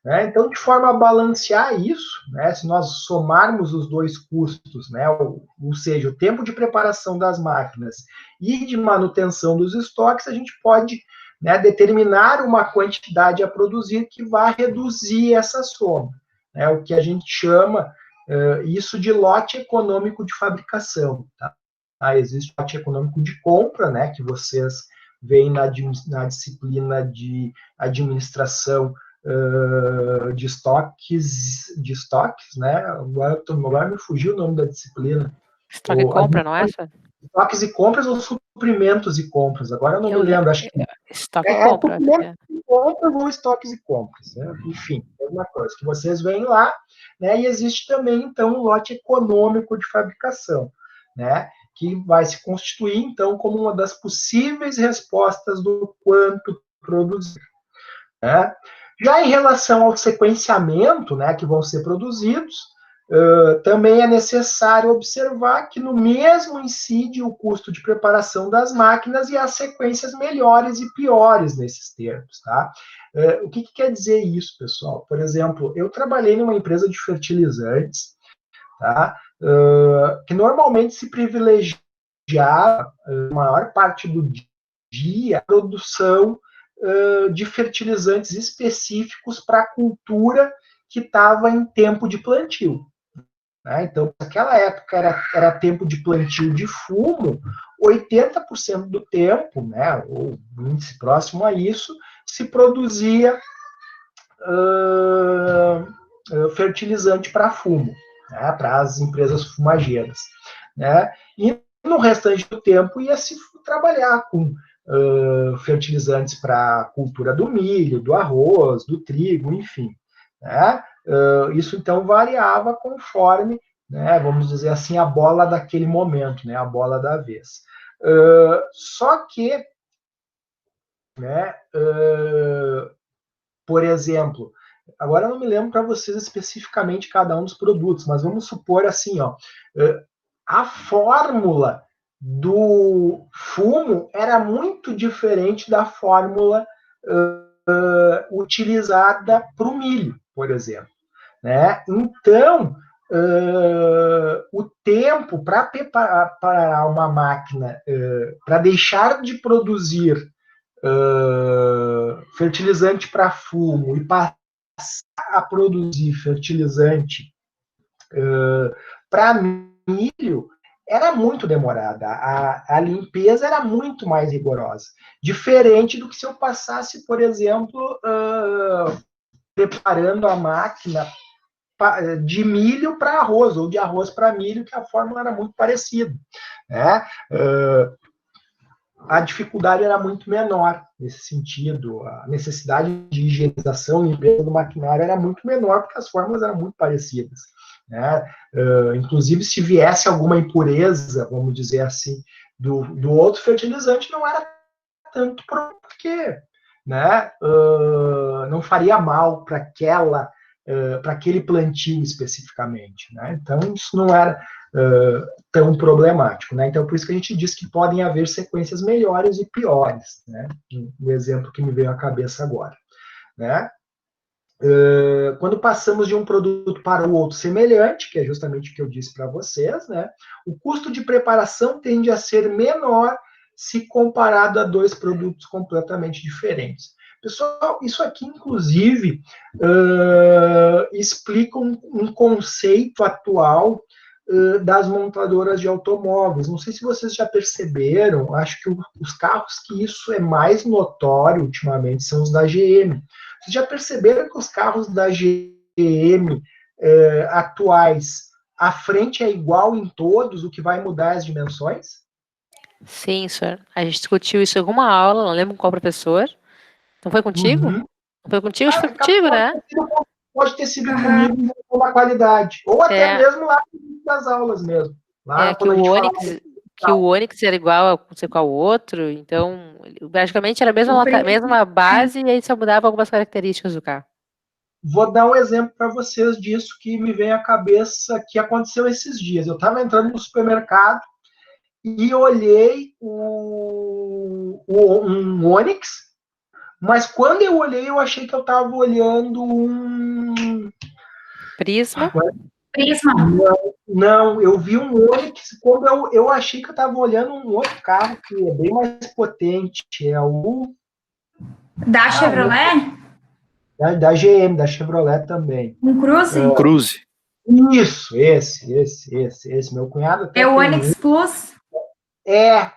né? Então, de forma a balancear isso, né, se nós somarmos os dois custos, né, ou seja, o tempo de preparação das máquinas e de manutenção dos estoques, a gente pode, né, determinar uma quantidade a produzir que vai reduzir essa soma, né, o que a gente chama isso de lote econômico de fabricação. Tá? Existe lote econômico de compra, né, que vocês veem na disciplina de administração de estoques, né? Agora me fugiu o nome da disciplina. Estoque e compra, não é essa? Estoques e compras ou suprimentos e compras? Agora eu não me lembro. Acho que estoque e compra. Suprimentos e compras ou estoques e compras. Né? Enfim, é uma coisa que vocês veem lá, né? E existe também, então, um lote econômico de fabricação, né? Que vai se constituir, então, como uma das possíveis respostas do quanto produzir, né? Já em relação ao sequenciamento, né, que vão ser produzidos, também é necessário observar que no mesmo incide o custo de preparação das máquinas e as sequências melhores e piores nesses termos, tá? O que quer dizer isso, pessoal? Por exemplo, eu trabalhei numa empresa de fertilizantes, tá? Que normalmente se privilegia a maior parte do dia a produção de fertilizantes específicos para a cultura que estava em tempo de plantio. Né? Então, naquela época era tempo de plantio de fumo, 80% do tempo, né, ou índice próximo a isso, se produzia fertilizante para fumo, né, para as empresas fumageiras. Né? E no restante do tempo ia se trabalhar com fertilizantes para a cultura do milho, do arroz, do trigo, enfim. Né? Isso então variava conforme, né, vamos dizer assim, a bola daquele momento, né, a bola da vez. Só que, né, por exemplo, agora eu não me lembro para vocês especificamente cada um dos produtos, mas vamos supor assim, ó, a fórmula do fumo era muito diferente da fórmula utilizada para o milho, por exemplo. Né? Então, o tempo para preparar uma máquina, para deixar de produzir fertilizante para fumo e passar a produzir fertilizante para milho, era muito demorada. A limpeza era muito mais rigorosa. Diferente do que se eu passasse, por exemplo, preparando a máquina de milho para arroz, ou de arroz para milho, que a fórmula era muito parecida. Né? A dificuldade era muito menor nesse sentido, a necessidade de higienização e limpeza do maquinário era muito menor, porque as fórmulas eram muito parecidas. Né? Inclusive, se viesse alguma impureza, vamos dizer assim, do outro fertilizante, não era tanto porque, né, não faria mal para aquele plantio especificamente. Né? Então, isso não era tão problemático. Né? Então, por isso que a gente diz que podem haver sequências melhores e piores. Né? O exemplo que me veio à cabeça agora. Né? Quando passamos de um produto para o outro semelhante, que é justamente o que eu disse para vocês, né, o custo de preparação tende a ser menor se comparado a dois produtos completamente diferentes. Pessoal, isso aqui, inclusive, explica um conceito atual das montadoras de automóveis. Não sei se vocês já perceberam, acho que os carros que isso é mais notório ultimamente são os da GM. Vocês já perceberam que os carros da GM atuais, a frente é igual em todos, o que vai mudar as dimensões? Sim, senhor. A gente discutiu isso em alguma aula, não lembro qual professor. Não foi contigo? Uhum. Não foi contigo? Acho que foi contigo, né? Pode ter sido Aham. comigo na qualidade, ou até É, mesmo lá no início das aulas mesmo, lá que quando a o gente falava. Onix era igual a não sei qual outro, então praticamente era a O mesma base e aí só mudava algumas características do carro. Vou dar um exemplo para vocês disso que me vem à cabeça que aconteceu esses dias. Eu estava entrando no supermercado e olhei um Onix, mas quando eu olhei, eu achei que eu estava olhando um. Prisma. Prisma. Não, eu vi um Onix quando eu achei que eu estava olhando um outro carro que é bem mais potente. É o. Da Chevrolet? Da GM, da Chevrolet também. Um Cruze? Um Cruze. Isso, esse. Meu cunhado até É o tem um. Onix Plus?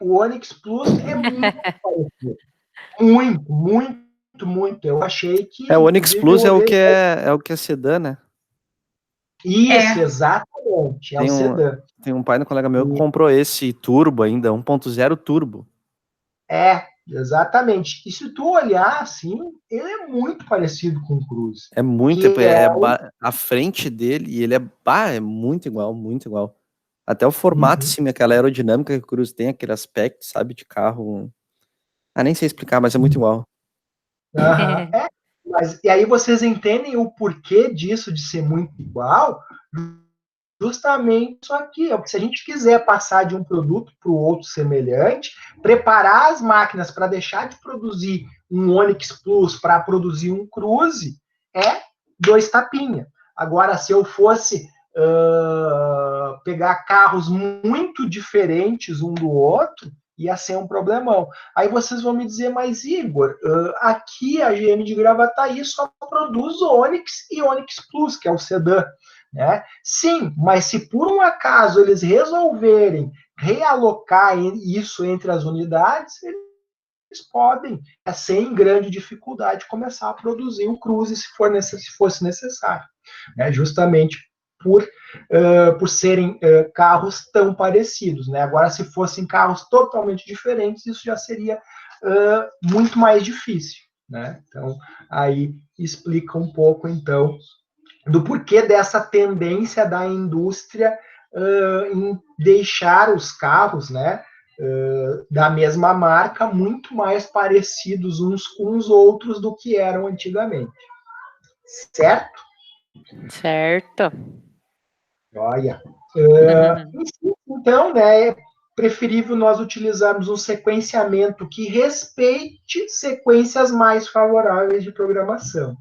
O Onix Plus é muito parecido. Muito. Eu achei que, O Onix inclusive, eu Plus olhei. é o que é sedã, né? Isso, É. exatamente, é o Tem sedã. um pai do colega meu que comprou esse turbo ainda, 1.0 turbo. Exatamente. E se tu olhar assim, ele é muito parecido com o Cruze. É muito, Que é a frente dele, e ele é muito igual, muito igual. Até o formato, Uhum. assim, aquela aerodinâmica que o Cruze tem, aquele aspecto, sabe, de carro. Nem sei explicar, mas é muito igual. Aham. Mas e aí vocês entendem o porquê disso de ser muito igual? Justamente isso aqui. Se a gente quiser passar de um produto para o outro semelhante, preparar as máquinas para deixar de produzir um Onix Plus para produzir um Cruze, é 2 tapinha. Agora, se eu fosse pegar carros muito diferentes um do outro, ia ser um problemão. Aí vocês vão me dizer, mas Igor, aqui a GM de Gravataí só produz Onix e Onix Plus, que é o sedã. Né? Sim, mas se por um acaso eles resolverem realocar isso entre as unidades, eles podem, sem grande dificuldade, começar a produzir o Cruze se fosse necessário. Né? Justamente por serem carros tão parecidos. Né? Agora, se fossem carros totalmente diferentes, isso já seria muito mais difícil. Né? Então, aí explica um pouco, então, do porquê dessa tendência da indústria em deixar os carros, né, da mesma marca muito mais parecidos uns com os outros do que eram antigamente. Certo? Certo. Olha. Então, né, é preferível nós utilizarmos um sequenciamento que respeite sequências mais favoráveis de programação.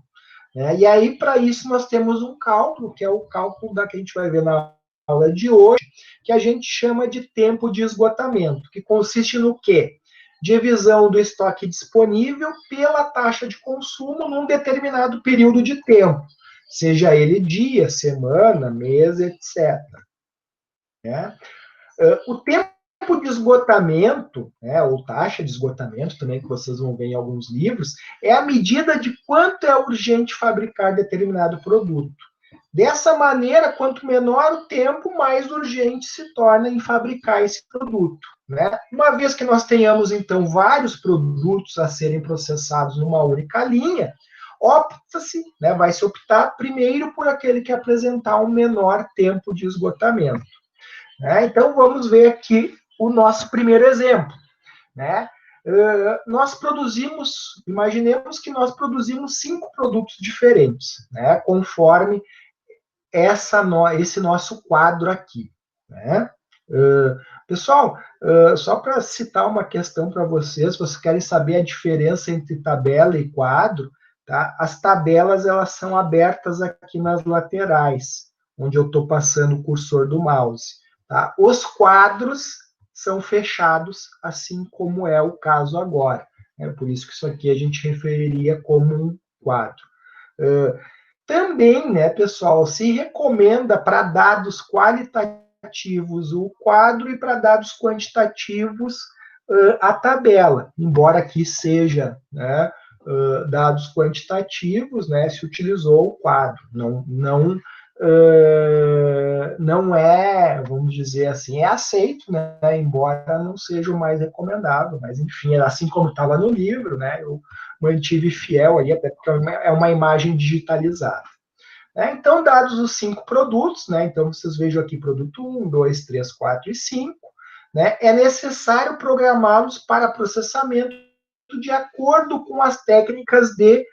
E aí, para isso, nós temos um cálculo, que é o cálculo que a gente vai ver na aula de hoje, que a gente chama de tempo de esgotamento, que consiste no quê? Divisão do estoque disponível pela taxa de consumo num determinado período de tempo, seja ele dia, semana, mês, etc. O tempo de esgotamento, ou taxa de esgotamento também, que vocês vão ver em alguns livros, é a medida de quanto é urgente fabricar determinado produto. Dessa maneira, quanto menor o tempo, mais urgente se torna em fabricar esse produto. Né? Uma vez que nós tenhamos, então, vários produtos a serem processados numa única linha, opta-se, vai se optar primeiro por aquele que apresentar um menor tempo de esgotamento. Então, vamos ver aqui o nosso primeiro exemplo. Nós produzimos, imaginemos que nós produzimos 5 produtos diferentes, conforme esse nosso quadro aqui. Pessoal, só para citar uma questão para vocês, se vocês querem saber a diferença entre tabela e quadro, tá? As tabelas elas são abertas aqui nas laterais, onde eu estou passando o cursor do mouse. Tá? Os quadros são fechados, assim como é o caso agora. Por isso que isso aqui a gente referiria como um quadro. Também, pessoal, se recomenda para dados qualitativos o quadro e para dados quantitativos a tabela, embora aqui seja dados quantitativos, se utilizou o quadro, não não é, vamos dizer assim, é aceito, né, embora não seja o mais recomendável, mas enfim, assim como estava no livro, né, eu mantive fiel aí, até porque é uma imagem digitalizada. Então, dados os 5 produtos, né, então vocês vejam aqui produto 1, 2, 3, 4 e 5, né, é necessário programá-los para processamento de acordo com as técnicas de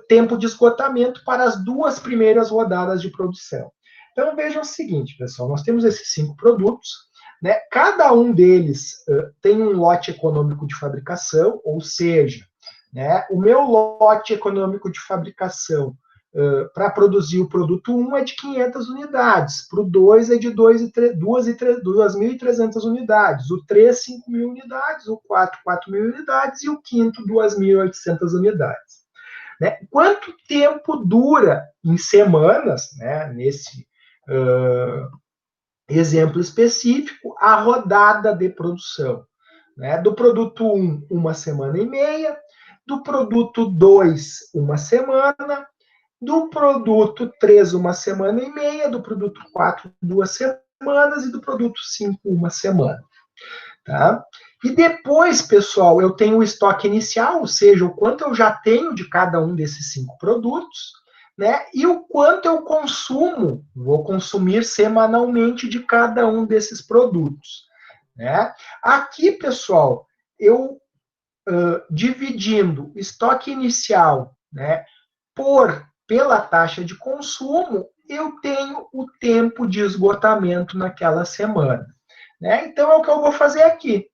tempo de esgotamento para as 2 primeiras rodadas de produção. Então, vejam o seguinte, pessoal, nós temos esses 5 produtos, né, cada um deles tem um lote econômico de fabricação, ou seja, né, o meu lote econômico de fabricação para produzir o produto 1 é de 500 unidades, para o 2 é de 2.300 unidades, o 3, 5.000 unidades, o 4, 4.000 unidades e o quinto, 2.800 unidades. Né? Quanto tempo dura em semanas, né, nesse exemplo específico, a rodada de produção? Né? Do produto 1, 1 semana e meia, do produto 2, 1 semana, do produto 3, 1 semana e meia, do produto 4, 2 semanas, e do produto 5, 1 semana. Tá? E depois, pessoal, eu tenho o estoque inicial, ou seja, o quanto eu já tenho de cada um desses 5 produtos, né? E o quanto eu consumo, vou consumir semanalmente de cada um desses produtos. Né? Aqui, pessoal, eu dividindo estoque inicial, né, pela taxa de consumo, eu tenho o tempo de esgotamento naquela semana. Né? Então, é o que eu vou fazer aqui.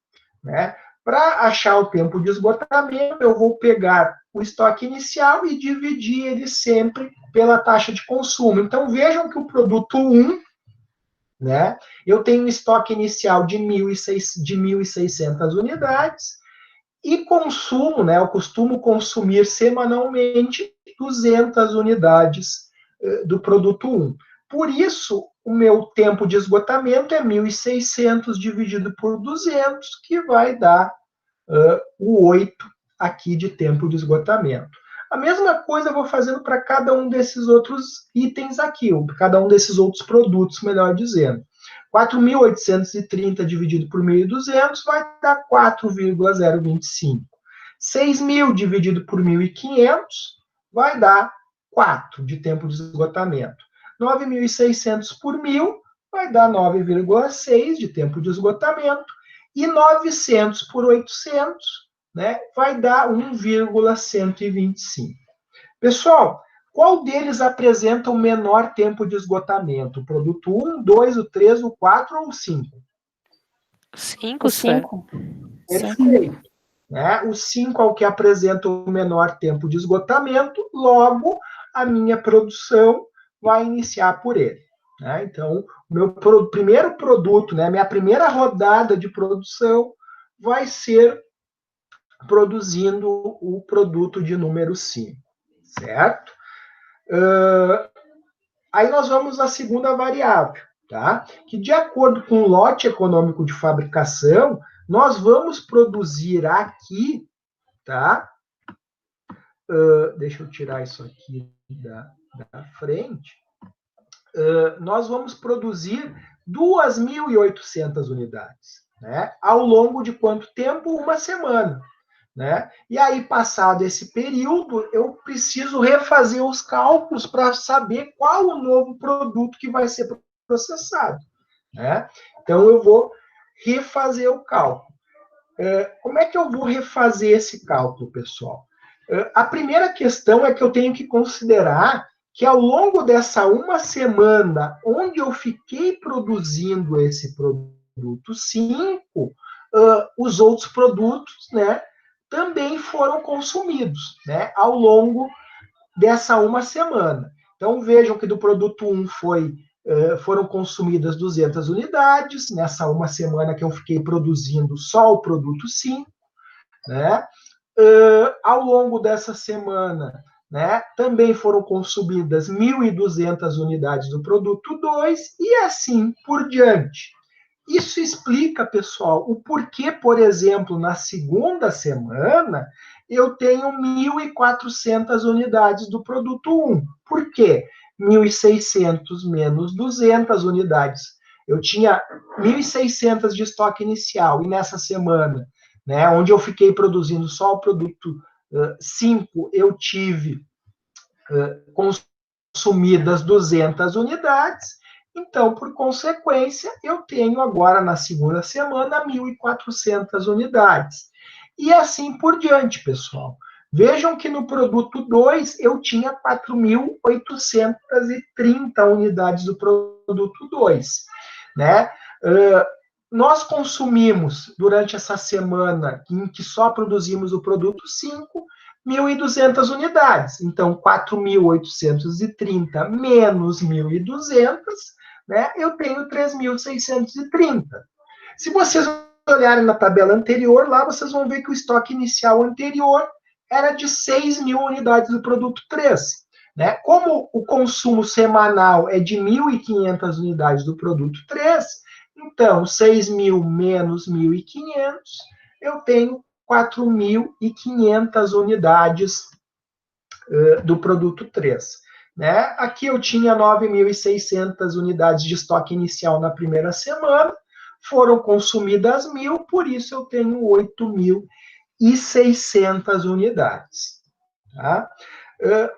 Né? Para achar o tempo de esgotamento, eu vou pegar o estoque inicial e dividir ele sempre pela taxa de consumo. Então, vejam que o produto 1, né, eu tenho um estoque inicial de 1.600 unidades e consumo, né, eu costumo consumir semanalmente 200 unidades do produto 1. Por isso, o meu tempo de esgotamento é 1.600 dividido por 200, que vai dar o 8 aqui de tempo de esgotamento. A mesma coisa eu vou fazendo para cada um desses outros itens aqui, ou cada um desses outros produtos, melhor dizendo. 4.830 dividido por 1.200 vai dar 4,025. 6.000 dividido por 1.500 vai dar 4 de tempo de esgotamento. 9.600 por 1.000 vai dar 9,6 de tempo de esgotamento. E 900 por 800, né, vai dar 1,125. Pessoal, qual deles apresenta o menor tempo de esgotamento? O produto 1, 2, o 3, o 4 ou o 5? 5, 5. Perfeito. Né? O 5 é o que apresenta o menor tempo de esgotamento, logo a minha produção vai iniciar por ele. Né? Então, o meu primeiro produto, né, minha primeira rodada de produção vai ser produzindo o produto de número 5, certo? Aí nós vamos à segunda variável, tá? Que de acordo com o lote econômico de fabricação, nós vamos produzir aqui, tá? Deixa eu tirar isso aqui da frente. Nós vamos produzir 2.800 unidades, né? Ao longo de quanto tempo? Uma semana. Né? E aí, passado esse período, eu preciso refazer os cálculos para saber qual o novo produto que vai ser processado. Né? Então, eu vou refazer o cálculo. Como é que eu vou refazer esse cálculo, pessoal? A primeira questão é que eu tenho que considerar que ao longo dessa uma semana, onde eu fiquei produzindo esse produto 5, os outros produtos, né, também foram consumidos, né, ao longo dessa uma semana. Então, vejam que do produto 1 foram consumidas 200 unidades, nessa uma semana que eu fiquei produzindo só o produto 5, né? Ao longo dessa semana, né, também foram consumidas 1.200 unidades do produto 2 e assim por diante. Isso explica, pessoal, o porquê, por exemplo, na segunda semana, eu tenho 1.400 unidades do produto 1. Por quê? 1.600 menos 200 unidades. Eu tinha 1.600 de estoque inicial, e nessa semana, né, onde eu fiquei produzindo só o produto 5, eu tive consumidas 200 unidades, então, por consequência, eu tenho agora, na segunda semana, 1.400 unidades. E assim por diante, pessoal. Vejam que no produto 2, eu tinha 4.830 unidades do produto 2, né? Nós consumimos, durante essa semana, em que só produzimos o produto 5, 1.200 unidades. Então, 4.830 menos 1.200, né, eu tenho 3.630. Se vocês olharem na tabela anterior, lá vocês vão ver que o estoque inicial anterior era de 6.000 unidades do produto 3. Né? Como o consumo semanal é de 1.500 unidades do produto 3, então, 6.000 menos 1.500, eu tenho 4.500 unidades do produto 3. Né? Aqui eu tinha 9.600 unidades de estoque inicial na primeira semana, foram consumidas 1.000, por isso eu tenho 8.600 unidades. Tá?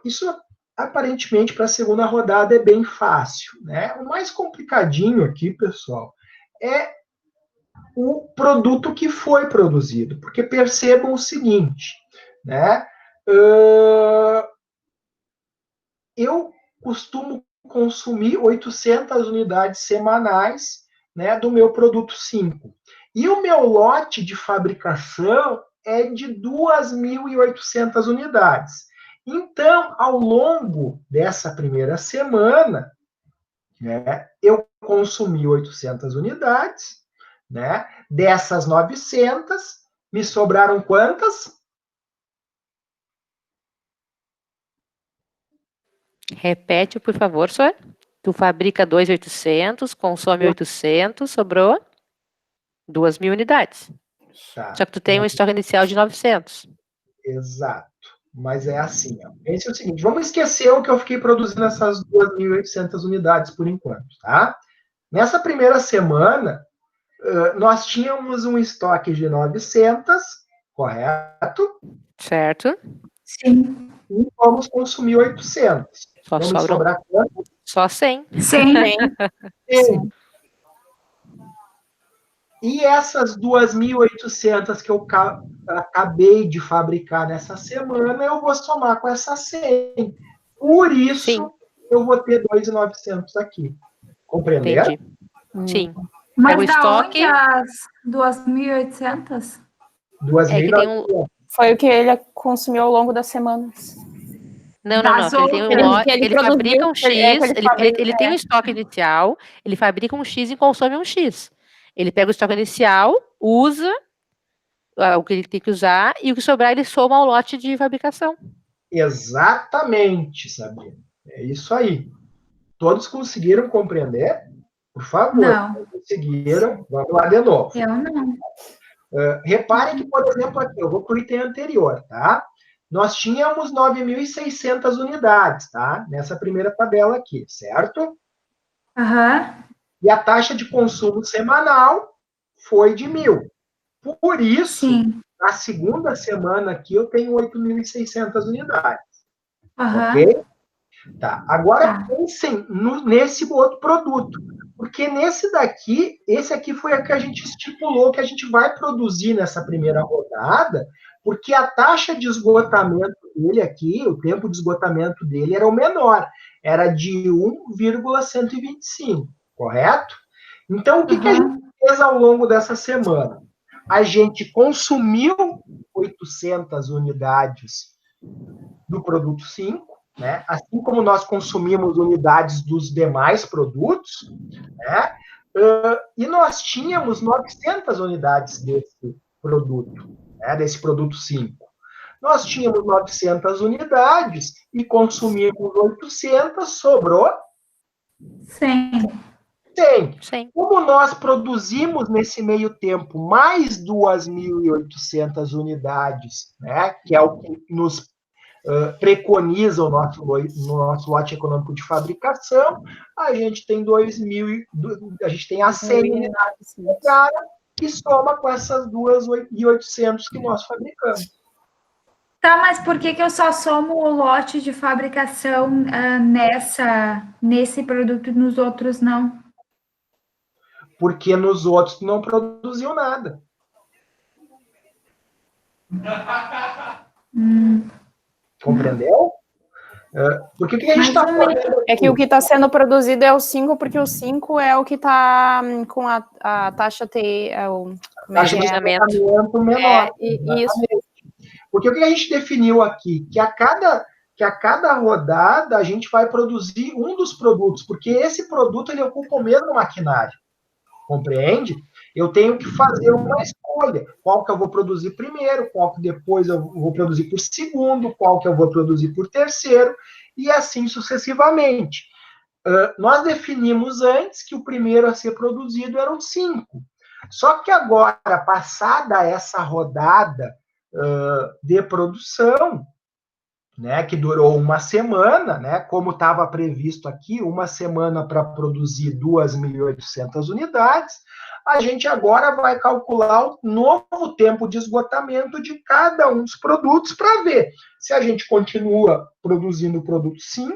Isso, aparentemente, para a segunda rodada é bem fácil. Né? O mais complicadinho aqui, pessoal, é o produto que foi produzido, porque percebam o seguinte, né? Eu costumo consumir 800 unidades semanais, né, do meu produto 5. E o meu lote de fabricação é de 2.800 unidades. Então, ao longo dessa primeira semana, né, eu consumi 800 unidades, né? Dessas 900, me sobraram quantas? Repete, por favor, senhor. Tu fabrica 2.800, consome 800, sobrou 2.000 unidades. Tá. Só que tu tem um estoque inicial de 900. Exato. Mas é assim, ó. Pense o seguinte, vamos esquecer o que eu fiquei produzindo essas 2.800 unidades por enquanto, tá? Nessa primeira semana, nós tínhamos um estoque de 900, correto? Certo? Sim. E vamos consumir 800. Só Vamos sobram sobrar quanto? só 100. Sim. 100. E essas 2.800 que eu acabei de fabricar nessa semana, eu vou somar com essas 100. Por isso, Sim. eu vou ter 2.900 aqui. Compreenderam? Entendi. Sim. Mas Pega o da estoque. onde as 2.800? É que tem um. 2.900. Foi o que ele consumiu ao longo das semanas. Não. Das Que ele tem um Ele- lote, que ele ele produziu, fabrica um que ele X, fabrica, ele tem um estoque inicial, ele fabrica um X e consome um X. Ele pega o estoque inicial, usa o que ele tem que usar, e o que sobrar ele soma ao lote de fabricação. Exatamente, Sabrina. É isso aí. Todos conseguiram compreender? Por favor. Não, Conseguiram? Vamos lá de novo. eu não. Reparem que, por exemplo, aqui, eu vou para o item anterior, tá? Nós tínhamos 9.600 unidades, tá? Nessa primeira tabela aqui, certo? Aham. E a taxa de consumo semanal foi de 1.000. Por isso, Sim. na segunda semana aqui, eu tenho 8.600 unidades. Aham. Ok? Tá. Agora, Tá. pensem nesse outro produto. Porque nesse daqui, esse aqui foi a que a gente estipulou que a gente vai produzir nessa primeira rodada, porque a taxa de esgotamento dele aqui, o tempo de esgotamento dele era o menor, era de 1,125, correto? Então, o que a gente fez ao longo dessa semana? A gente consumiu 800 unidades do produto 5, né? Assim como nós consumimos unidades dos demais produtos, né? E nós tínhamos 900 unidades desse produto, né? Desse produto 5. Nós tínhamos 900 unidades e consumimos 800, sobrou 100. 100. Sim. Como nós produzimos nesse meio tempo mais 2.800 unidades, né? Que é o que nos preconiza o nosso lote econômico de fabricação, a gente tem a gente tem a 100 unidades de cara que soma com essas 2.800 que nós fabricamos. Tá, mas por que eu só somo o lote de fabricação nesse produto e nos outros não? Porque nos outros não produziu nada. Compreendeu? Porque o que a gente está fazendo? É que o que está sendo produzido é o 5, porque o 5 é o que está com a taxa TI, Taxa de esgotamento menor. Isso. Porque o que a gente definiu aqui? Que a cada rodada a gente vai produzir um dos produtos, porque esse produto ele ocupa o mesmo maquinário. Compreende? Eu tenho que fazer uma escolha. Qual que eu vou produzir primeiro, qual que depois eu vou produzir por segundo, qual que eu vou produzir por terceiro, e assim sucessivamente. Nós definimos antes que o primeiro a ser produzido eram 5. Só que agora, passada essa rodada de produção, né, que durou uma semana, né, como estava previsto aqui, uma semana para produzir 2.800 unidades, a gente agora vai calcular o novo tempo de esgotamento de cada um dos produtos para ver se a gente continua produzindo o produto 5,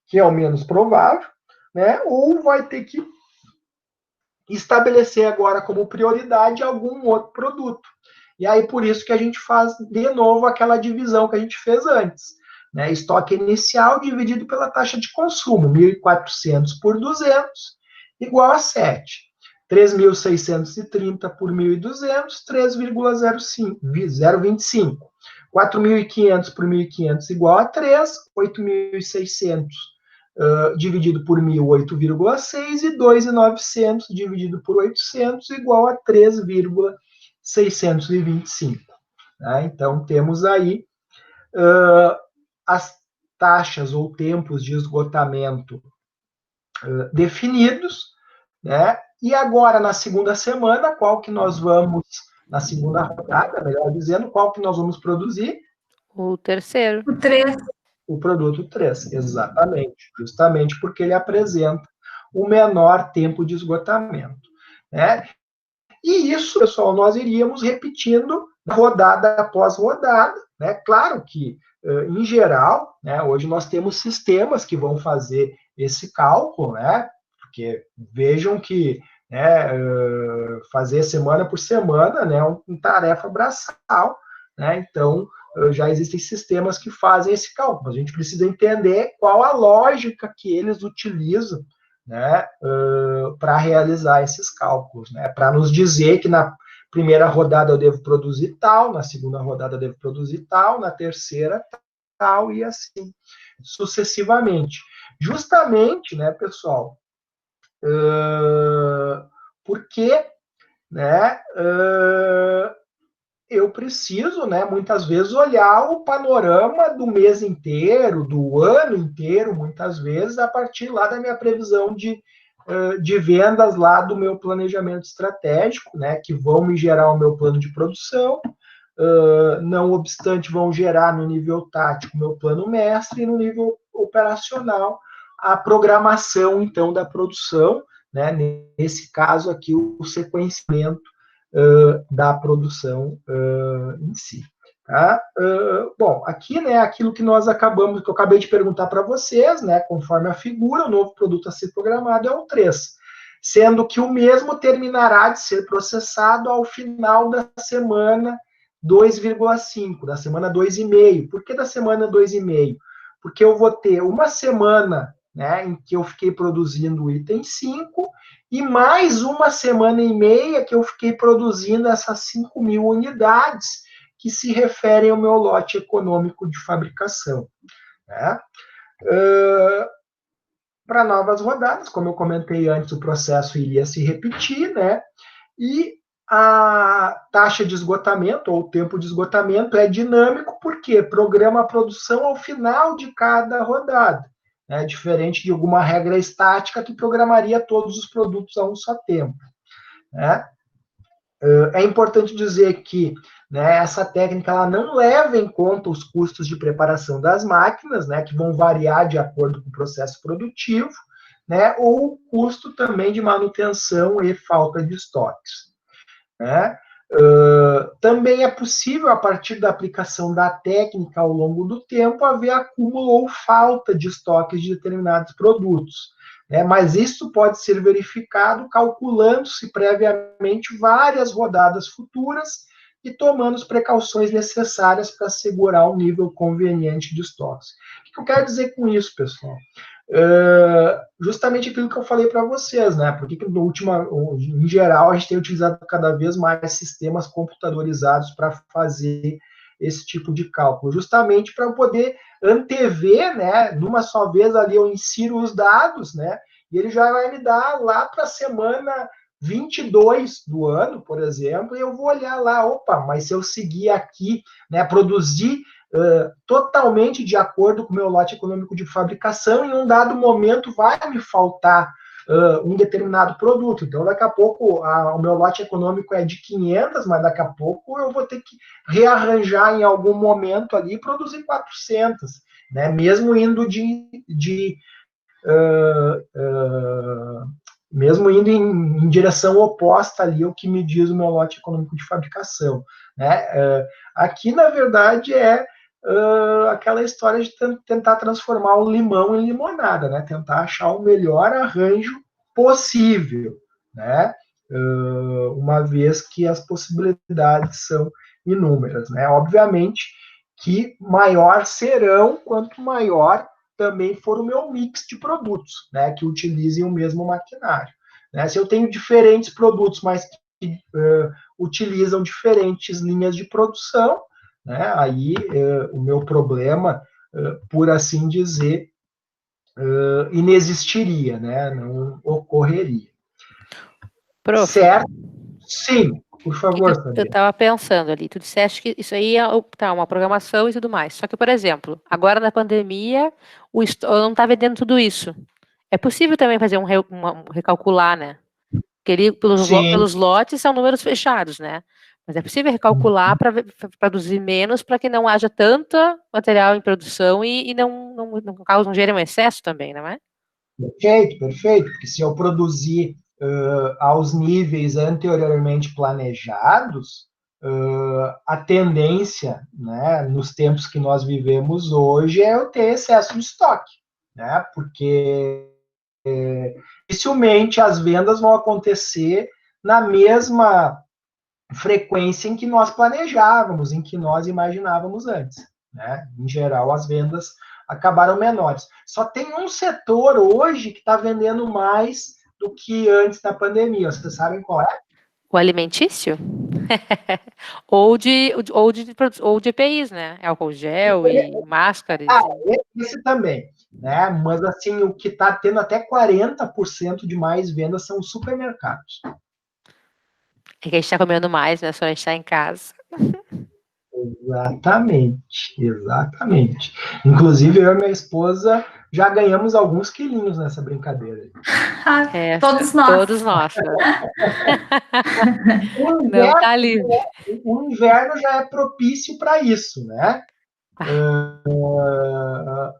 que é o menos provável, né, ou vai ter que estabelecer agora como prioridade algum outro produto. E aí, por isso que a gente faz de novo aquela divisão que a gente fez antes. Né? Estoque inicial dividido pela taxa de consumo, 1.400 por 200, igual a 7. 3.630 por 1.200, 3,025. 4.500 por 1.500 igual a 3, 8.600 dividido por 1.000, 8,6, e 2.900 dividido por 800 igual a 3,625. Né? Então, temos aí as taxas ou tempos de esgotamento definidos, né? E agora, na segunda semana, qual que nós vamos, na segunda rodada, melhor dizendo, qual que nós vamos produzir? O terceiro. O 3. O produto 3, exatamente. Justamente porque ele apresenta o menor tempo de esgotamento. Né? E isso, pessoal, nós iríamos repetindo rodada após rodada. Né? Claro que, em geral, né, hoje nós temos sistemas que vão fazer esse cálculo, né? Porque vejam que fazer semana por semana, né, é uma tarefa braçal, né? Então, já existem sistemas que fazem esse cálculo. A gente precisa entender qual a lógica que eles utilizam, né, para realizar esses cálculos, né? Para nos dizer que na primeira rodada eu devo produzir tal, na segunda rodada eu devo produzir tal, na terceira tal, e assim sucessivamente. Justamente, né, pessoal, porque, né, eu preciso, né, muitas vezes, olhar o panorama do mês inteiro, do ano inteiro, muitas vezes, a partir lá da minha previsão de vendas lá do meu planejamento estratégico, né, que vão me gerar o meu plano de produção, não obstante, vão gerar no nível tático meu plano mestre e no nível operacional a programação, então, da produção, né, nesse caso aqui, o sequenciamento da produção em si. Tá? Bom, aqui, né, aquilo que nós acabamos, que eu acabei de perguntar para vocês, né, conforme a figura, o novo produto a ser programado é o 3, sendo que o mesmo terminará de ser processado ao final da semana 2,5, da semana 2,5. Por que da semana 2,5? Porque eu vou ter uma semana, né, em que eu fiquei produzindo o item 5, e mais uma semana e meia que eu fiquei produzindo essas 5.000 unidades que se referem ao meu lote econômico de fabricação. Né? Para novas rodadas, como eu comentei antes, o processo iria se repetir, né? E a taxa de esgotamento, ou o tempo de esgotamento, é dinâmico, porque programa a produção ao final de cada rodada. Né, diferente de alguma regra estática que programaria todos os produtos a um só tempo. Né? É importante dizer que, né, essa técnica ela não leva em conta os custos de preparação das máquinas, né, que vão variar de acordo com o processo produtivo, né, ou o custo também de manutenção e falta de estoques, né. Também é possível, a partir da aplicação da técnica ao longo do tempo, haver acúmulo ou falta de estoques de determinados produtos, né? Mas isso pode ser verificado calculando-se previamente várias rodadas futuras e tomando as precauções necessárias para assegurar um nível conveniente de estoques. O que eu quero dizer com isso, pessoal? Justamente aquilo que eu falei para vocês, né? Porque em geral, a gente tem utilizado cada vez mais sistemas computadorizados para fazer esse tipo de cálculo, justamente para poder antever, né? Numa só vez ali eu insiro os dados, né? E ele já vai me dar lá para a semana 22 do ano, por exemplo, e eu vou olhar lá, opa, mas se eu seguir aqui, né, produzir totalmente de acordo com o meu lote econômico de fabricação, em um dado momento vai me faltar um determinado produto. Então, daqui a pouco, o meu lote econômico é de 500, mas daqui a pouco eu vou ter que rearranjar em algum momento ali e produzir 400, né? Mesmo indo mesmo indo em direção oposta ali ao que me diz o meu lote econômico de fabricação, né? Aqui, na verdade, é aquela história de tentar transformar o limão em limonada, né? Tentar achar o melhor arranjo possível, né? Uma vez que as possibilidades são inúmeras, né? Obviamente que maior serão quanto maior também for o meu mix de produtos, né? Que utilizem o mesmo maquinário, né? Se eu tenho diferentes produtos, mas que utilizam diferentes linhas de produção, né? Aí o meu problema, por assim dizer, inexistiria, né? Não ocorreria. Prof, Certo? Sim, por favor, eu Sabrina. estava pensando ali, tu disseste que isso aí é uma programação e tudo mais. Só que, por exemplo, agora na pandemia, eu não está vendendo tudo isso. É possível também fazer um recalcular, né? Porque ali, pelos lotes são números fechados, né? Mas é possível recalcular para produzir menos, para que não haja tanto material em produção e não gere um excesso também, não é? Perfeito, perfeito. Porque se eu produzir aos níveis anteriormente planejados, a tendência, né, nos tempos que nós vivemos hoje é eu ter excesso de estoque, né? Porque dificilmente as vendas vão acontecer na mesma frequência em que nós planejávamos, em que nós imaginávamos antes, né? Em geral, as vendas acabaram menores. Só tem um setor hoje que está vendendo mais do que antes da pandemia. Vocês sabem qual é? O alimentício? ou de EPIs, né? Álcool gel e máscaras. Esse também, né? Mas assim, o que está tendo até 40% de mais vendas são os supermercados. É que a gente está comendo mais, né? Só a gente está em casa. Exatamente, exatamente. Inclusive, eu e minha esposa já ganhamos alguns quilinhos nessa brincadeira. Todos nós. Todos nós. Não tá livre. O inverno já é propício para isso, né?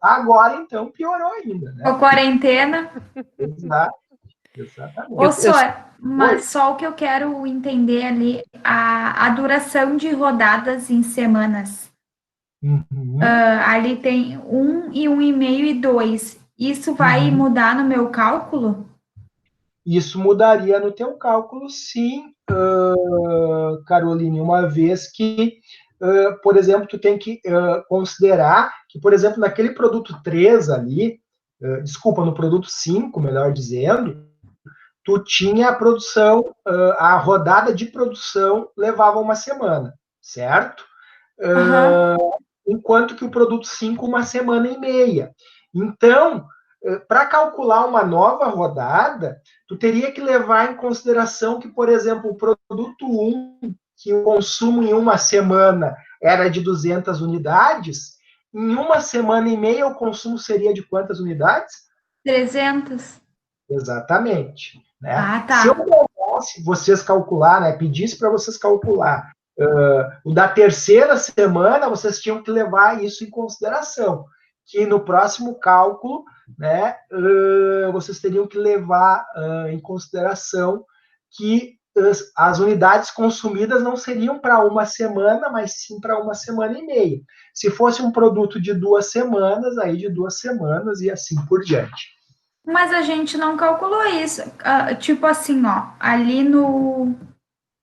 Agora, então, piorou ainda, né? A quarentena. Exatamente. Ô, senhor, mas só o que eu quero entender ali, a duração de rodadas em semanas. Ali tem 1 e 1,5 e 2. Isso vai mudar no meu cálculo? Isso mudaria no teu cálculo, sim, Caroline, uma vez que, por exemplo, tu tem que considerar que, por exemplo, naquele produto 3 ali, desculpa, no produto 5, melhor dizendo, tu tinha a produção, a rodada de produção levava uma semana, certo? Enquanto que o produto 5, uma semana e meia. Então, para calcular uma nova rodada, tu teria que levar em consideração que, por exemplo, o produto 1, que o consumo em uma semana era de 200 unidades, em uma semana e meia o consumo seria de quantas unidades? 300. Exatamente. Né? Ah, tá. Se eu levasse mandasse vocês calcular, né, pedisse para vocês calcular o da terceira semana, vocês tinham que levar isso em consideração, que no próximo cálculo, né, vocês teriam que levar em consideração que as unidades consumidas não seriam para uma semana, mas sim para uma semana e meia. Se fosse um produto de 2 semanas, aí de 2 semanas e assim por diante. Mas a gente não calculou isso. Tipo assim, ó, ali no...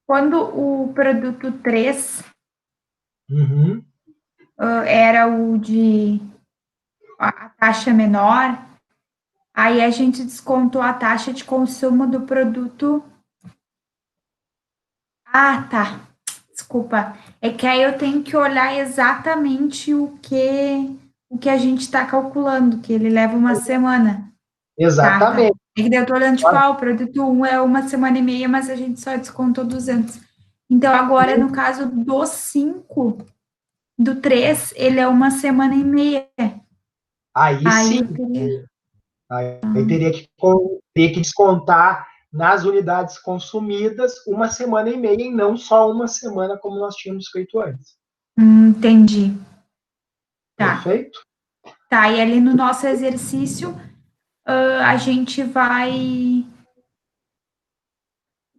Quando o produto 3 Uhum. era o de a taxa menor, aí a gente descontou a taxa de consumo do produto. Ah, tá. Desculpa. É que aí eu tenho que olhar exatamente o que a gente está calculando, que ele leva uma semana. Exatamente. Tá. É que daí eu tô olhando, tipo, o produto 1 é uma semana e meia, mas a gente só descontou 200. Então, agora, no caso do 5, do 3, ele é uma semana e meia. Aí sim, eu teria... aí teria que descontar nas unidades consumidas uma semana e meia e não só uma semana como nós tínhamos feito antes. Entendi. Tá. Perfeito? Tá, e ali no nosso exercício, a gente vai,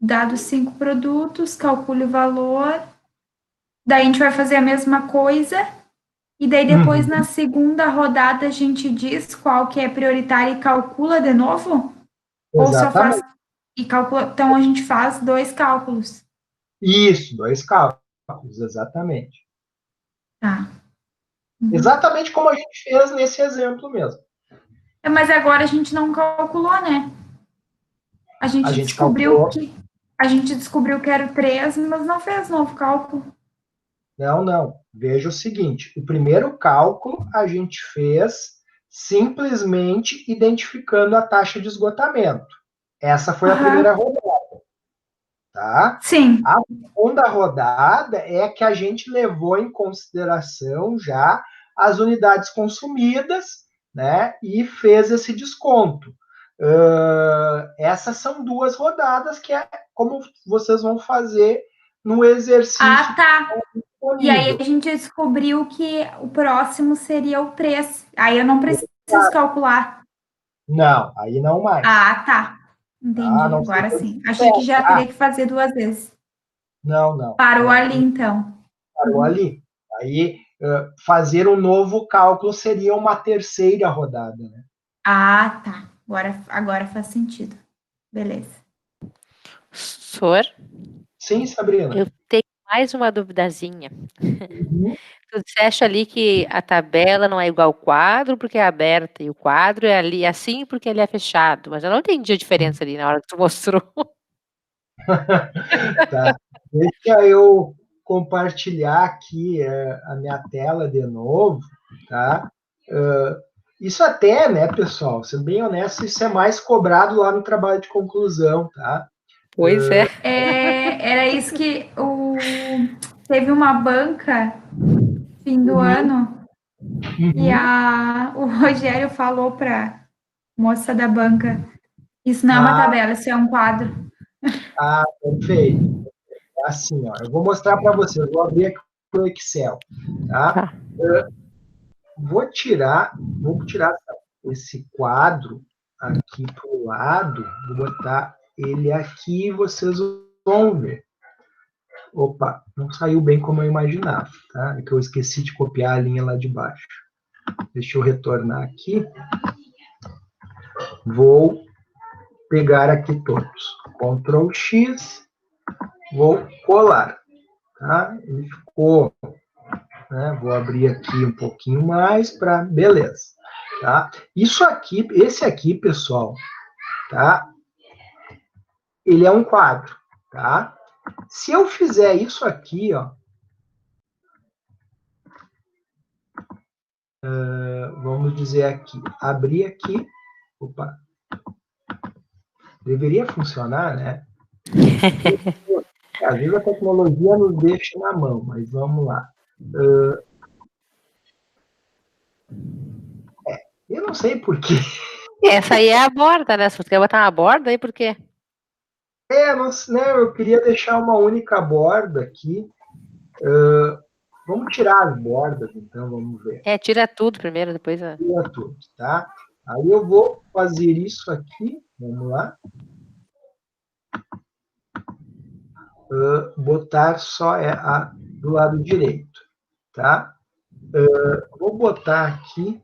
dados 5 produtos, calcule o valor, daí a gente vai fazer a mesma coisa, e daí depois na segunda rodada a gente diz qual que é prioritário e calcula de novo? Ou só faz Exatamente. e calcula? Então a gente faz 2 cálculos. Isso, 2 cálculos, exatamente. Tá. Exatamente como a gente fez nesse exemplo mesmo. Mas agora a gente não calculou, né? A gente descobriu que era o 3, mas não fez novo cálculo. Não. Veja o seguinte: o primeiro cálculo a gente fez simplesmente identificando a taxa de esgotamento. Essa foi a primeira rodada. Tá? Sim. A segunda rodada é que a gente levou em consideração já as unidades consumidas, né? E fez esse desconto. Essas são 2 rodadas que é como vocês vão fazer no exercício. Ah, tá. E aí a gente descobriu que o próximo seria o 3. Aí eu não preciso calcular. Não, aí não mais. Ah, tá. Entendi, agora sim. Achei que já teria que fazer 2 vezes. Não. Parou ali, então. Parou ali. Aí, fazer um novo cálculo seria uma terceira rodada, né? Ah, tá. Agora faz sentido. Beleza. Sor? Sim, Sabrina. Eu tenho mais uma duvidazinha. Tu disseste ali que a tabela não é igual ao quadro porque é aberta e o quadro é ali assim porque ele é fechado, mas eu não entendi a diferença ali na hora que tu mostrou. Tá. Deixa eu compartilhar aqui a minha tela de novo, tá? Isso até, né, pessoal, sendo bem honesto, isso é mais cobrado lá no trabalho de conclusão, tá? Pois é. Era isso que teve uma banca fim do ano e o Rogério falou para moça da banca, isso não é uma tabela, isso é um quadro. Ah, perfeito. É assim, ó, eu vou mostrar para vocês, vou abrir aqui o Excel, tá? Vou tirar esse quadro aqui para o lado, vou botar ele aqui e vocês vão ver. Opa, não saiu bem como eu imaginava, tá? É que eu esqueci de copiar a linha lá de baixo. Deixa eu retornar aqui. Vou pegar aqui todos. Ctrl X, vou colar, tá? Ele ficou, né? Vou abrir aqui um pouquinho mais para, beleza, tá? Isso aqui, esse aqui, pessoal, tá? Ele é um quadro, tá? Se eu fizer isso aqui, ó, vamos dizer aqui, abrir aqui, opa, deveria funcionar, né? Às vezes a tecnologia nos deixa na mão, mas vamos lá. Eu não sei por quê. Essa aí é a borda, né? Se você quer botar uma borda aí, por quê? Eu queria deixar uma única borda aqui. Vamos tirar as bordas, então, vamos ver. Tira tudo primeiro, depois... Tira tudo, tá? Aí eu vou fazer isso aqui, vamos lá. Botar só do lado direito, tá? Vou botar aqui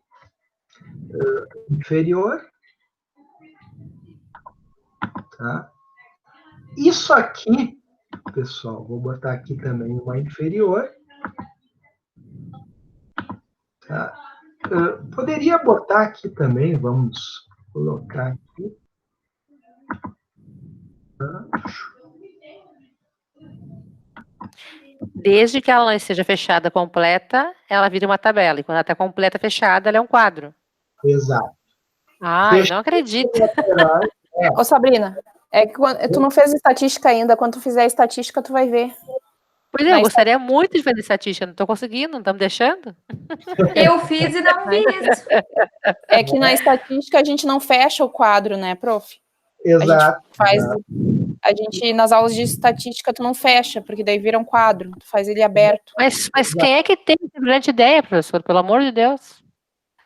inferior, tá? Isso aqui, pessoal, vou botar aqui também uma inferior, tá? Poderia botar aqui também, vamos colocar aqui. Desde que ela não esteja fechada completa, ela vira uma tabela. E quando ela está completa, fechada, ela é um quadro. Exato. Ai, não acredito. Ô, Sabrina, é que tu não fez estatística ainda. Quando tu fizer estatística, tu vai ver. Pois é, eu gostaria muito de fazer estatística, não estou conseguindo, não estamos deixando. Eu fiz e não vi isso. É que na estatística a gente não fecha o quadro, né, prof? Exato. A gente, nas aulas de estatística, tu não fecha, porque daí vira um quadro, tu faz ele aberto. Mas quem é que tem essa brilhante ideia, professor? Pelo amor de Deus.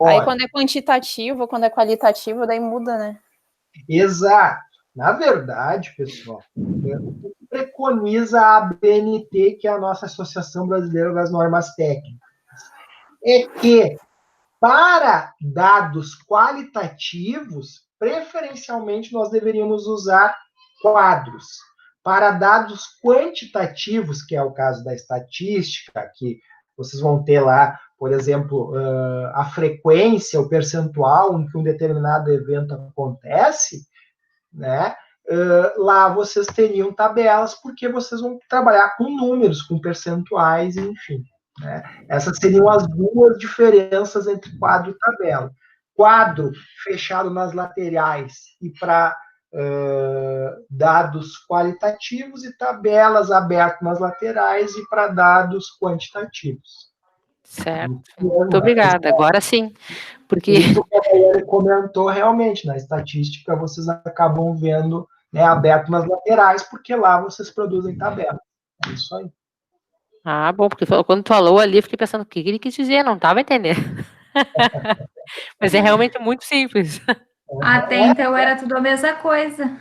Aí quando é quantitativo, quando é qualitativo, daí muda, né? Exato. Na verdade, pessoal, o que preconiza a ABNT, que é a nossa Associação Brasileira das Normas Técnicas, é que para dados qualitativos, preferencialmente nós deveríamos usar quadros. Para dados quantitativos, que é o caso da estatística, que vocês vão ter lá, por exemplo, a frequência, o percentual em que um determinado evento acontece, né? Lá vocês teriam tabelas, porque vocês vão trabalhar com números, com percentuais, enfim. Né? Essas seriam as duas diferenças entre quadro e tabela. Quadro fechado nas laterais e para dados qualitativos, e tabelas abertas nas laterais e para dados quantitativos. Certo. Muito obrigada. Agora sim. Porque isso que a Daiane comentou, realmente, na estatística vocês acabam vendo, né, aberto nas laterais, porque lá vocês produzem tabela. É isso aí. Ah, bom, porque quando tu falou ali, eu fiquei pensando o que ele quis dizer, não estava entendendo. Mas é realmente muito simples. Até então era tudo a mesma coisa.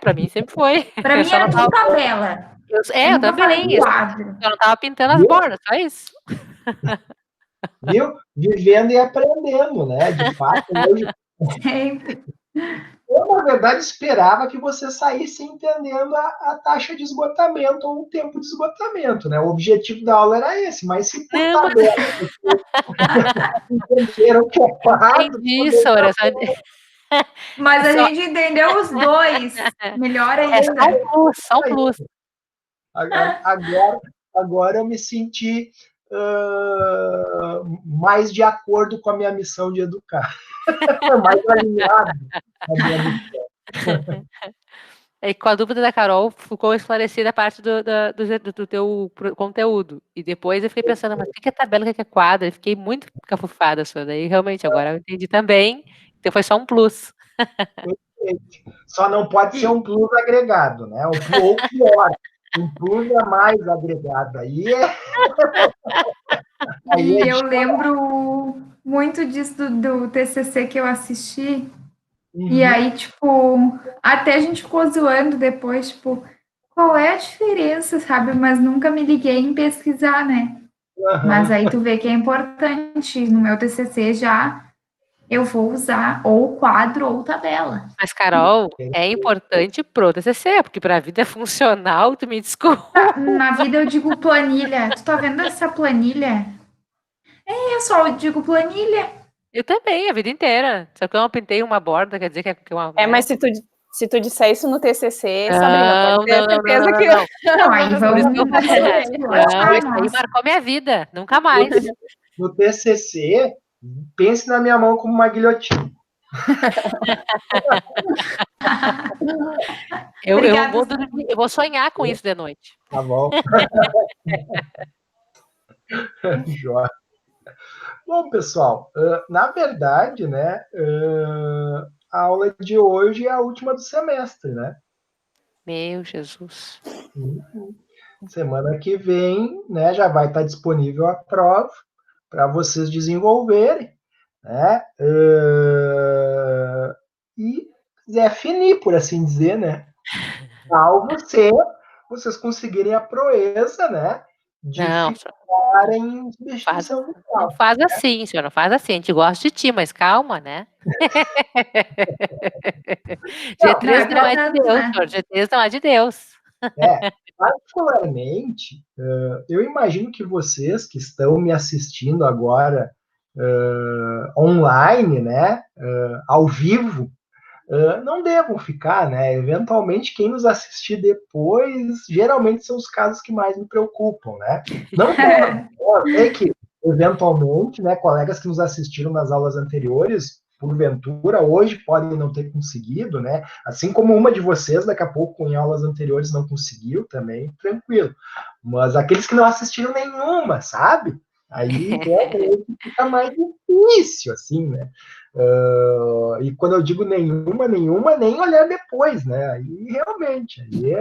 Para mim sempre foi. Para mim era tudo tabela. Eu também. Eu não estava pintando as bordas, só isso. Viu? Vivendo e aprendendo, né? De fato, hoje. Sempre. Eu, na verdade, esperava que você saísse entendendo a taxa de esgotamento ou o tempo de esgotamento, né? O objetivo da aula era esse, mas se por tabela entenderam que é quadro... Entendi, Sora. Mas a gente entendeu os dois. Melhor ainda. Só um plus. Agora eu me senti mais de acordo com a minha missão de educar. Mais alinhado com a minha missão. E com a dúvida da Carol, ficou esclarecida a parte do teu conteúdo. E depois eu fiquei pensando, mas o que é tabela, o que é quadro? Eu fiquei muito cafufada só. Daí realmente agora eu entendi também. Então foi só um plus. Só não pode ser um plus agregado, né? Ou pior, um plus é mais agregado. Aí E eu lembro muito disso do TCC que eu assisti. E aí, tipo, até a gente ficou zoando depois, tipo, qual é a diferença, sabe? Mas nunca me liguei em pesquisar, né? Mas aí tu vê que é importante. No meu TCC já eu vou usar ou quadro ou tabela. Mas, Carol, é importante pro TCC, porque para a vida funcional, tu me desculpa. Na vida eu digo planilha. Tu tá vendo essa planilha? Eu só digo planilha. Eu também, a vida inteira. Só que eu não pintei uma borda, quer dizer que é uma... mas se tu disser isso no TCC, Sabrina, pode ter certeza que... Não, aí vamos... Isso aí marcou minha vida, nunca mais. No TCC, pense na minha mão como uma guilhotina. Eu vou sonhar com isso de noite. Tá bom. Jóia. Bom, pessoal, na verdade, né, a aula de hoje é a última do semestre, né? Meu Jesus. Semana que vem, né, já vai estar disponível a prova para vocês desenvolverem, né? E definir, por assim dizer, né? Salvo se vocês conseguirem a proeza, né? De Não, ficarem em substituição do não grau. faz assim, senhor, não faz assim. A gente gosta de ti, mas calma, né? Não, Não é G3 não pra é de tanto, Deus, né? senhor. G3 não é de Deus. Particularmente, eu imagino que vocês que estão me assistindo agora online, né, ao vivo, não devam ficar, né? Eventualmente, quem nos assistir depois, geralmente são os casos que mais me preocupam, né? Não todos, eu sei que, eventualmente, né, colegas que nos assistiram nas aulas anteriores, porventura, hoje podem não ter conseguido, né? Assim como uma de vocês, daqui a pouco, em aulas anteriores, não conseguiu também, tranquilo. Mas aqueles que não assistiram nenhuma, sabe? Aí realmente fica mais difícil, assim, né? E quando eu digo nenhuma, nem olhar depois, né? Aí realmente, aí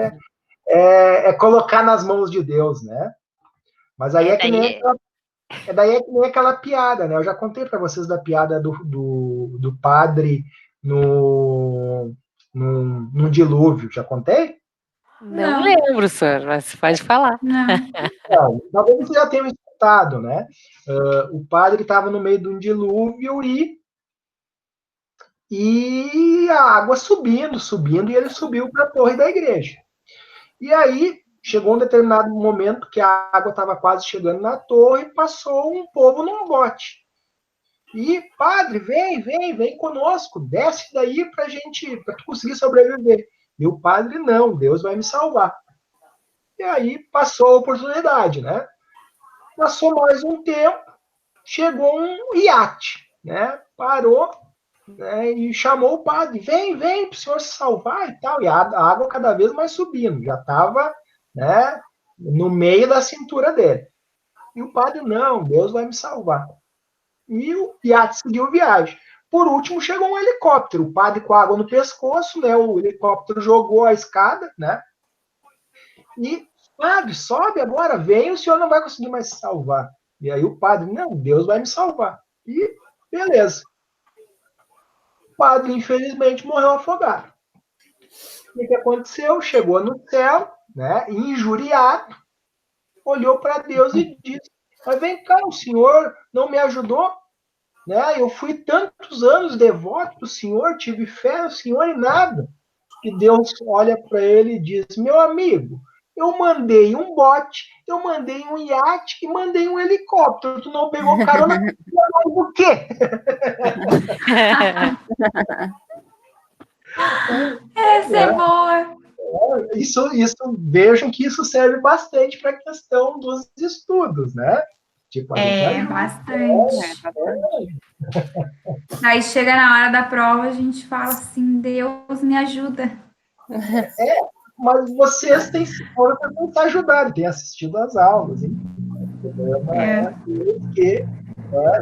é colocar nas mãos de Deus, né? Mas aí daí é que nem aquela piada, né? Eu já contei para vocês da piada do padre no dilúvio, já contei? Não Não, lembro, senhor, mas pode falar. não. Não, talvez vocês já tenham escutado, né? O padre estava no meio de um dilúvio e a água subindo, e ele subiu para a torre da igreja. E aí chegou um determinado momento que a água estava quase chegando na torre e passou um povo num bote. E, padre, vem conosco, desce daí para tu conseguir sobreviver. E o padre, não, Deus vai me salvar. E aí passou a oportunidade, né? Passou mais um tempo, chegou um iate, né? Parou, né, e chamou o padre, vem para o senhor se salvar e tal, e a água cada vez mais subindo, já estava, né, no meio da cintura dele. E o padre, não, Deus vai me salvar. E o iate seguiu viagem. Por último, chegou um helicóptero, o padre com a água no pescoço, né, o helicóptero jogou a escada, né, e, padre, sobe agora, vem, o senhor não vai conseguir mais se salvar. E aí o padre, não, Deus vai me salvar. E beleza. O padre, infelizmente, morreu afogado. O que aconteceu? Chegou no céu, né, injuriado, olhou para Deus e disse, mas vem cá, o senhor não me ajudou? Né? Eu fui tantos anos devoto do senhor, tive fé no senhor e nada. E Deus olha para ele e diz, meu amigo, eu mandei um bote, eu mandei um iate e mandei um helicóptero. Tu não pegou carona do quê? Essa é boa. Isso, vejam que isso serve bastante para a questão dos estudos, né? Tipo, a gente ajuda. Bastante. Aí chega na hora da prova, a gente fala assim, Deus me ajuda. Mas vocês têm força para tentar ajudar, têm assistido às aulas. Hein? O problema é que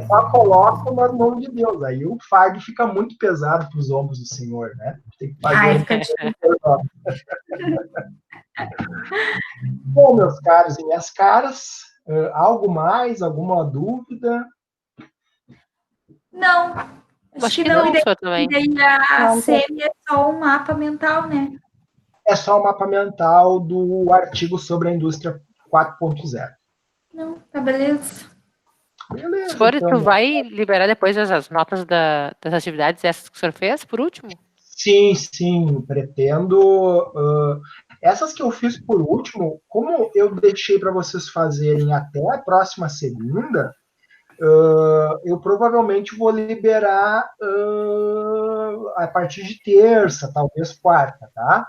só colocam nas mãos de Deus. Aí o fardo fica muito pesado para os ombros do Senhor, né? Tem que fazer fica Bom, meus caros e minhas caras, algo mais, alguma dúvida? Não, Acho que não, senhor, também. E daí a SEMI é só um mapa mental, né? É só o mapa mental do artigo sobre a indústria 4.0. Não, tá beleza. Beleza. Senhor, Então, tu vai liberar depois as notas das atividades essas que o senhor fez, por último? Sim, pretendo. Essas que eu fiz por último, como eu deixei para vocês fazerem até a próxima segunda, eu provavelmente vou liberar a partir de terça, talvez quarta, tá?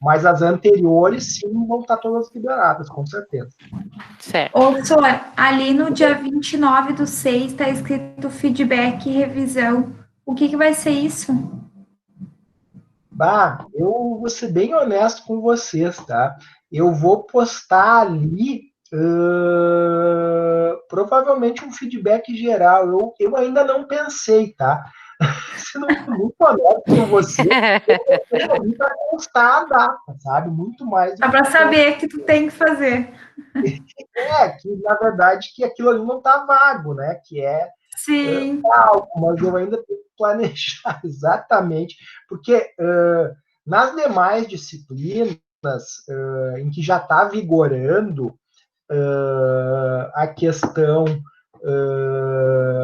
Mas as anteriores, sim, vão estar todas liberadas, com certeza. Certo. Ô, Sor, ali no dia 29/6 está escrito feedback e revisão. O que vai ser isso? Eu vou ser bem honesto com vocês, tá? Eu vou postar ali provavelmente um feedback geral. Eu ainda não pensei, tá? Sendo muito honesto com você, eu para constar a data, sabe? Muito mais. Só para saber que tu tem que fazer. Que na verdade que aquilo ali não está vago, né? Que é Sim. algo, mas eu ainda tenho que planejar exatamente, porque nas demais disciplinas em que já está vigorando a questão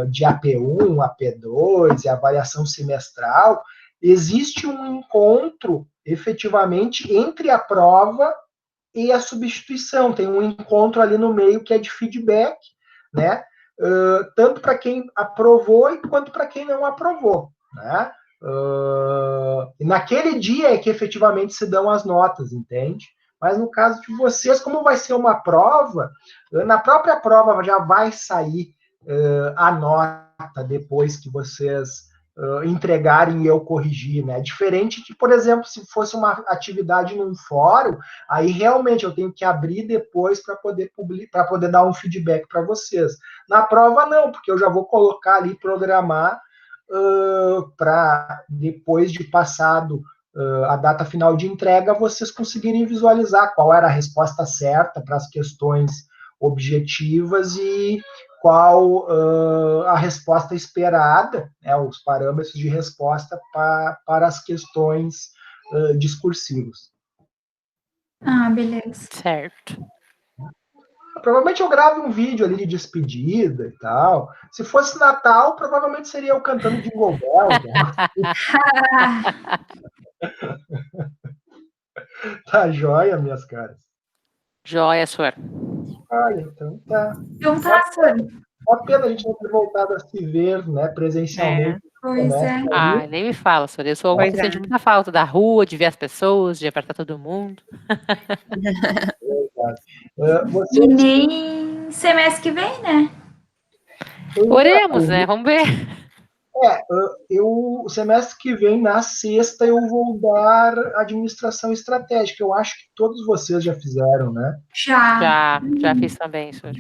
de AP1, AP2 e avaliação semestral, existe um encontro, efetivamente, entre a prova e a substituição. Tem um encontro ali no meio que é de feedback, né? Tanto para quem aprovou quanto para quem não aprovou, né? E naquele dia é que efetivamente se dão as notas, entende? Mas no caso de vocês, como vai ser uma prova, na própria prova já vai sair a nota depois que vocês entregarem e eu corrigir, né? Diferente que, por exemplo, se fosse uma atividade num fórum, aí realmente eu tenho que abrir depois para poder dar um feedback para vocês. Na prova não, porque eu já vou colocar ali, programar para depois de passado a data final de entrega, vocês conseguirem visualizar qual era a resposta certa para as questões objetivas e qual a resposta esperada, né, os parâmetros de resposta para as questões discursivas. Ah, beleza. Certo. Provavelmente eu gravo um vídeo ali de despedida e tal. Se fosse Natal, provavelmente seria eu cantando Jingle Bells. Tá joia, minhas caras. Joia, senhor. Olha, então tá. Então tá, Sônia. Uma pena a gente não ter voltado a se ver, né, presencialmente. Pois é. Ah, nem me fala, senhor. Eu sou uma que sente muita falta da rua, de ver as pessoas, de apertar todo mundo. E nem semestre que vem, né? Oremos, né? Vamos ver. O semestre que vem, na sexta, eu vou dar administração estratégica. Eu acho que todos vocês já fizeram, né? Já fiz também, senhor.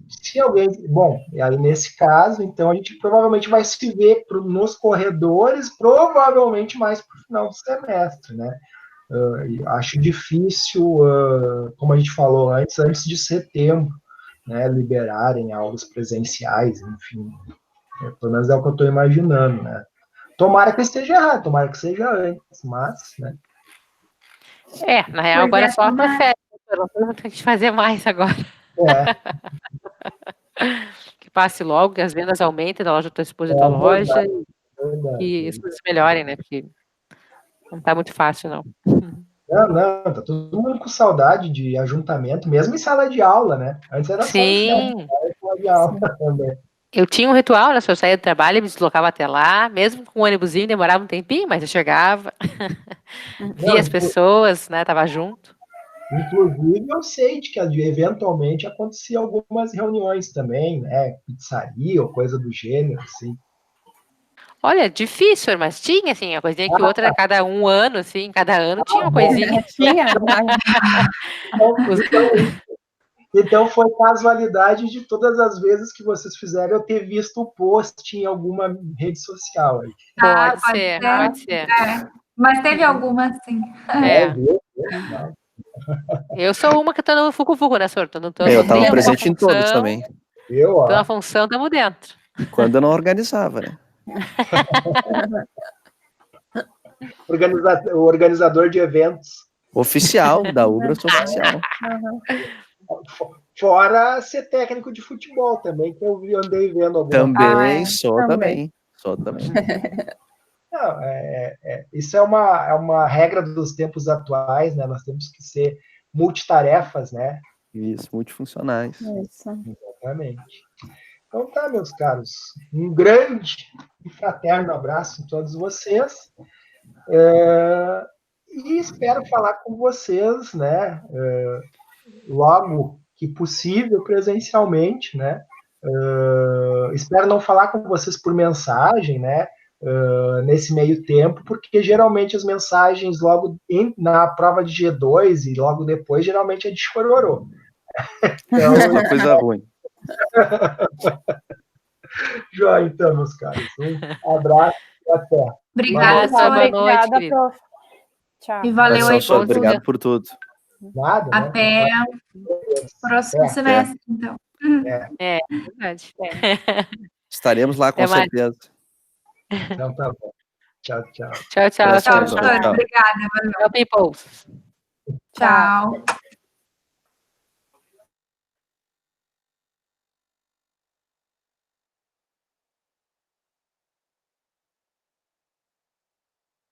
Se alguém... Bom, aí nesse caso, então, a gente provavelmente vai se ver nos corredores, provavelmente mais para o final do semestre, né? Acho difícil, como a gente falou antes de setembro, né, liberarem aulas presenciais, enfim. Pelo menos é o que eu estou imaginando, né? Tomara que esteja errado, tomara que seja antes, mas, né? Na real, agora é só para férias. Não tem muito o que fazer mais agora. Que passe logo, que as vendas aumentem, a loja está exposta à loja e as coisas melhorem, né? Porque não está muito fácil, não. Não, tá todo mundo com saudade de ajuntamento, mesmo em sala de aula, né? Antes era só em sala de aula também. Eu tinha um ritual, né? Se eu saía do trabalho, eu me deslocava até lá, mesmo com o ônibusinho, demorava um tempinho, mas eu chegava, via as pessoas, né? Tava junto. Inclusive, eu sei de que eventualmente acontecia algumas reuniões também, né? Pizzaria ou coisa do gênero, assim. Olha, difícil, mas tinha, assim, a coisinha que outra, cada um ano, assim, cada ano tinha uma coisinha. Tinha. Então, foi casualidade de todas as vezes que vocês fizeram eu ter visto o post em alguma rede social. Aí. Pode ser. Mas teve alguma, sim. Eu sou uma que tô no Fucu, né, senhor? Eu tava presente em todos também. Tô na função, tamo dentro. Quando eu não organizava, né? O organizador de eventos. Oficial, da Ubra, eu sou oficial. Fora ser técnico de futebol também, que eu andei vendo alguma Também, sou também. Não, isso é uma regra dos tempos atuais, né? Nós temos que ser multitarefas, né? Isso, multifuncionais. Isso. Exatamente. Então tá, meus caros. Um grande e fraterno abraço a todos vocês. E espero falar com vocês, né? Logo que possível, presencialmente, né? Espero não falar com vocês por mensagem, né? Nesse meio tempo, porque geralmente as mensagens logo na prova de G2 e logo depois, geralmente é de chororô. Então, é uma coisa ruim. Joia, então, meus caros. Um abraço e até. Obrigada, Boa noite, Obrigada, querido. prof. Tchau. E valeu aí Professor, por tudo. obrigado por tudo. Nada, né? Até o próximo É, semestre, então. É verdade. Estaremos lá com Até mais. certeza. Então tá bom. Tchau, tchau. Tchau, tchau. Abraço, Tchau, professor. professor. Tchau. Obrigada. Tchau, people. Tchau.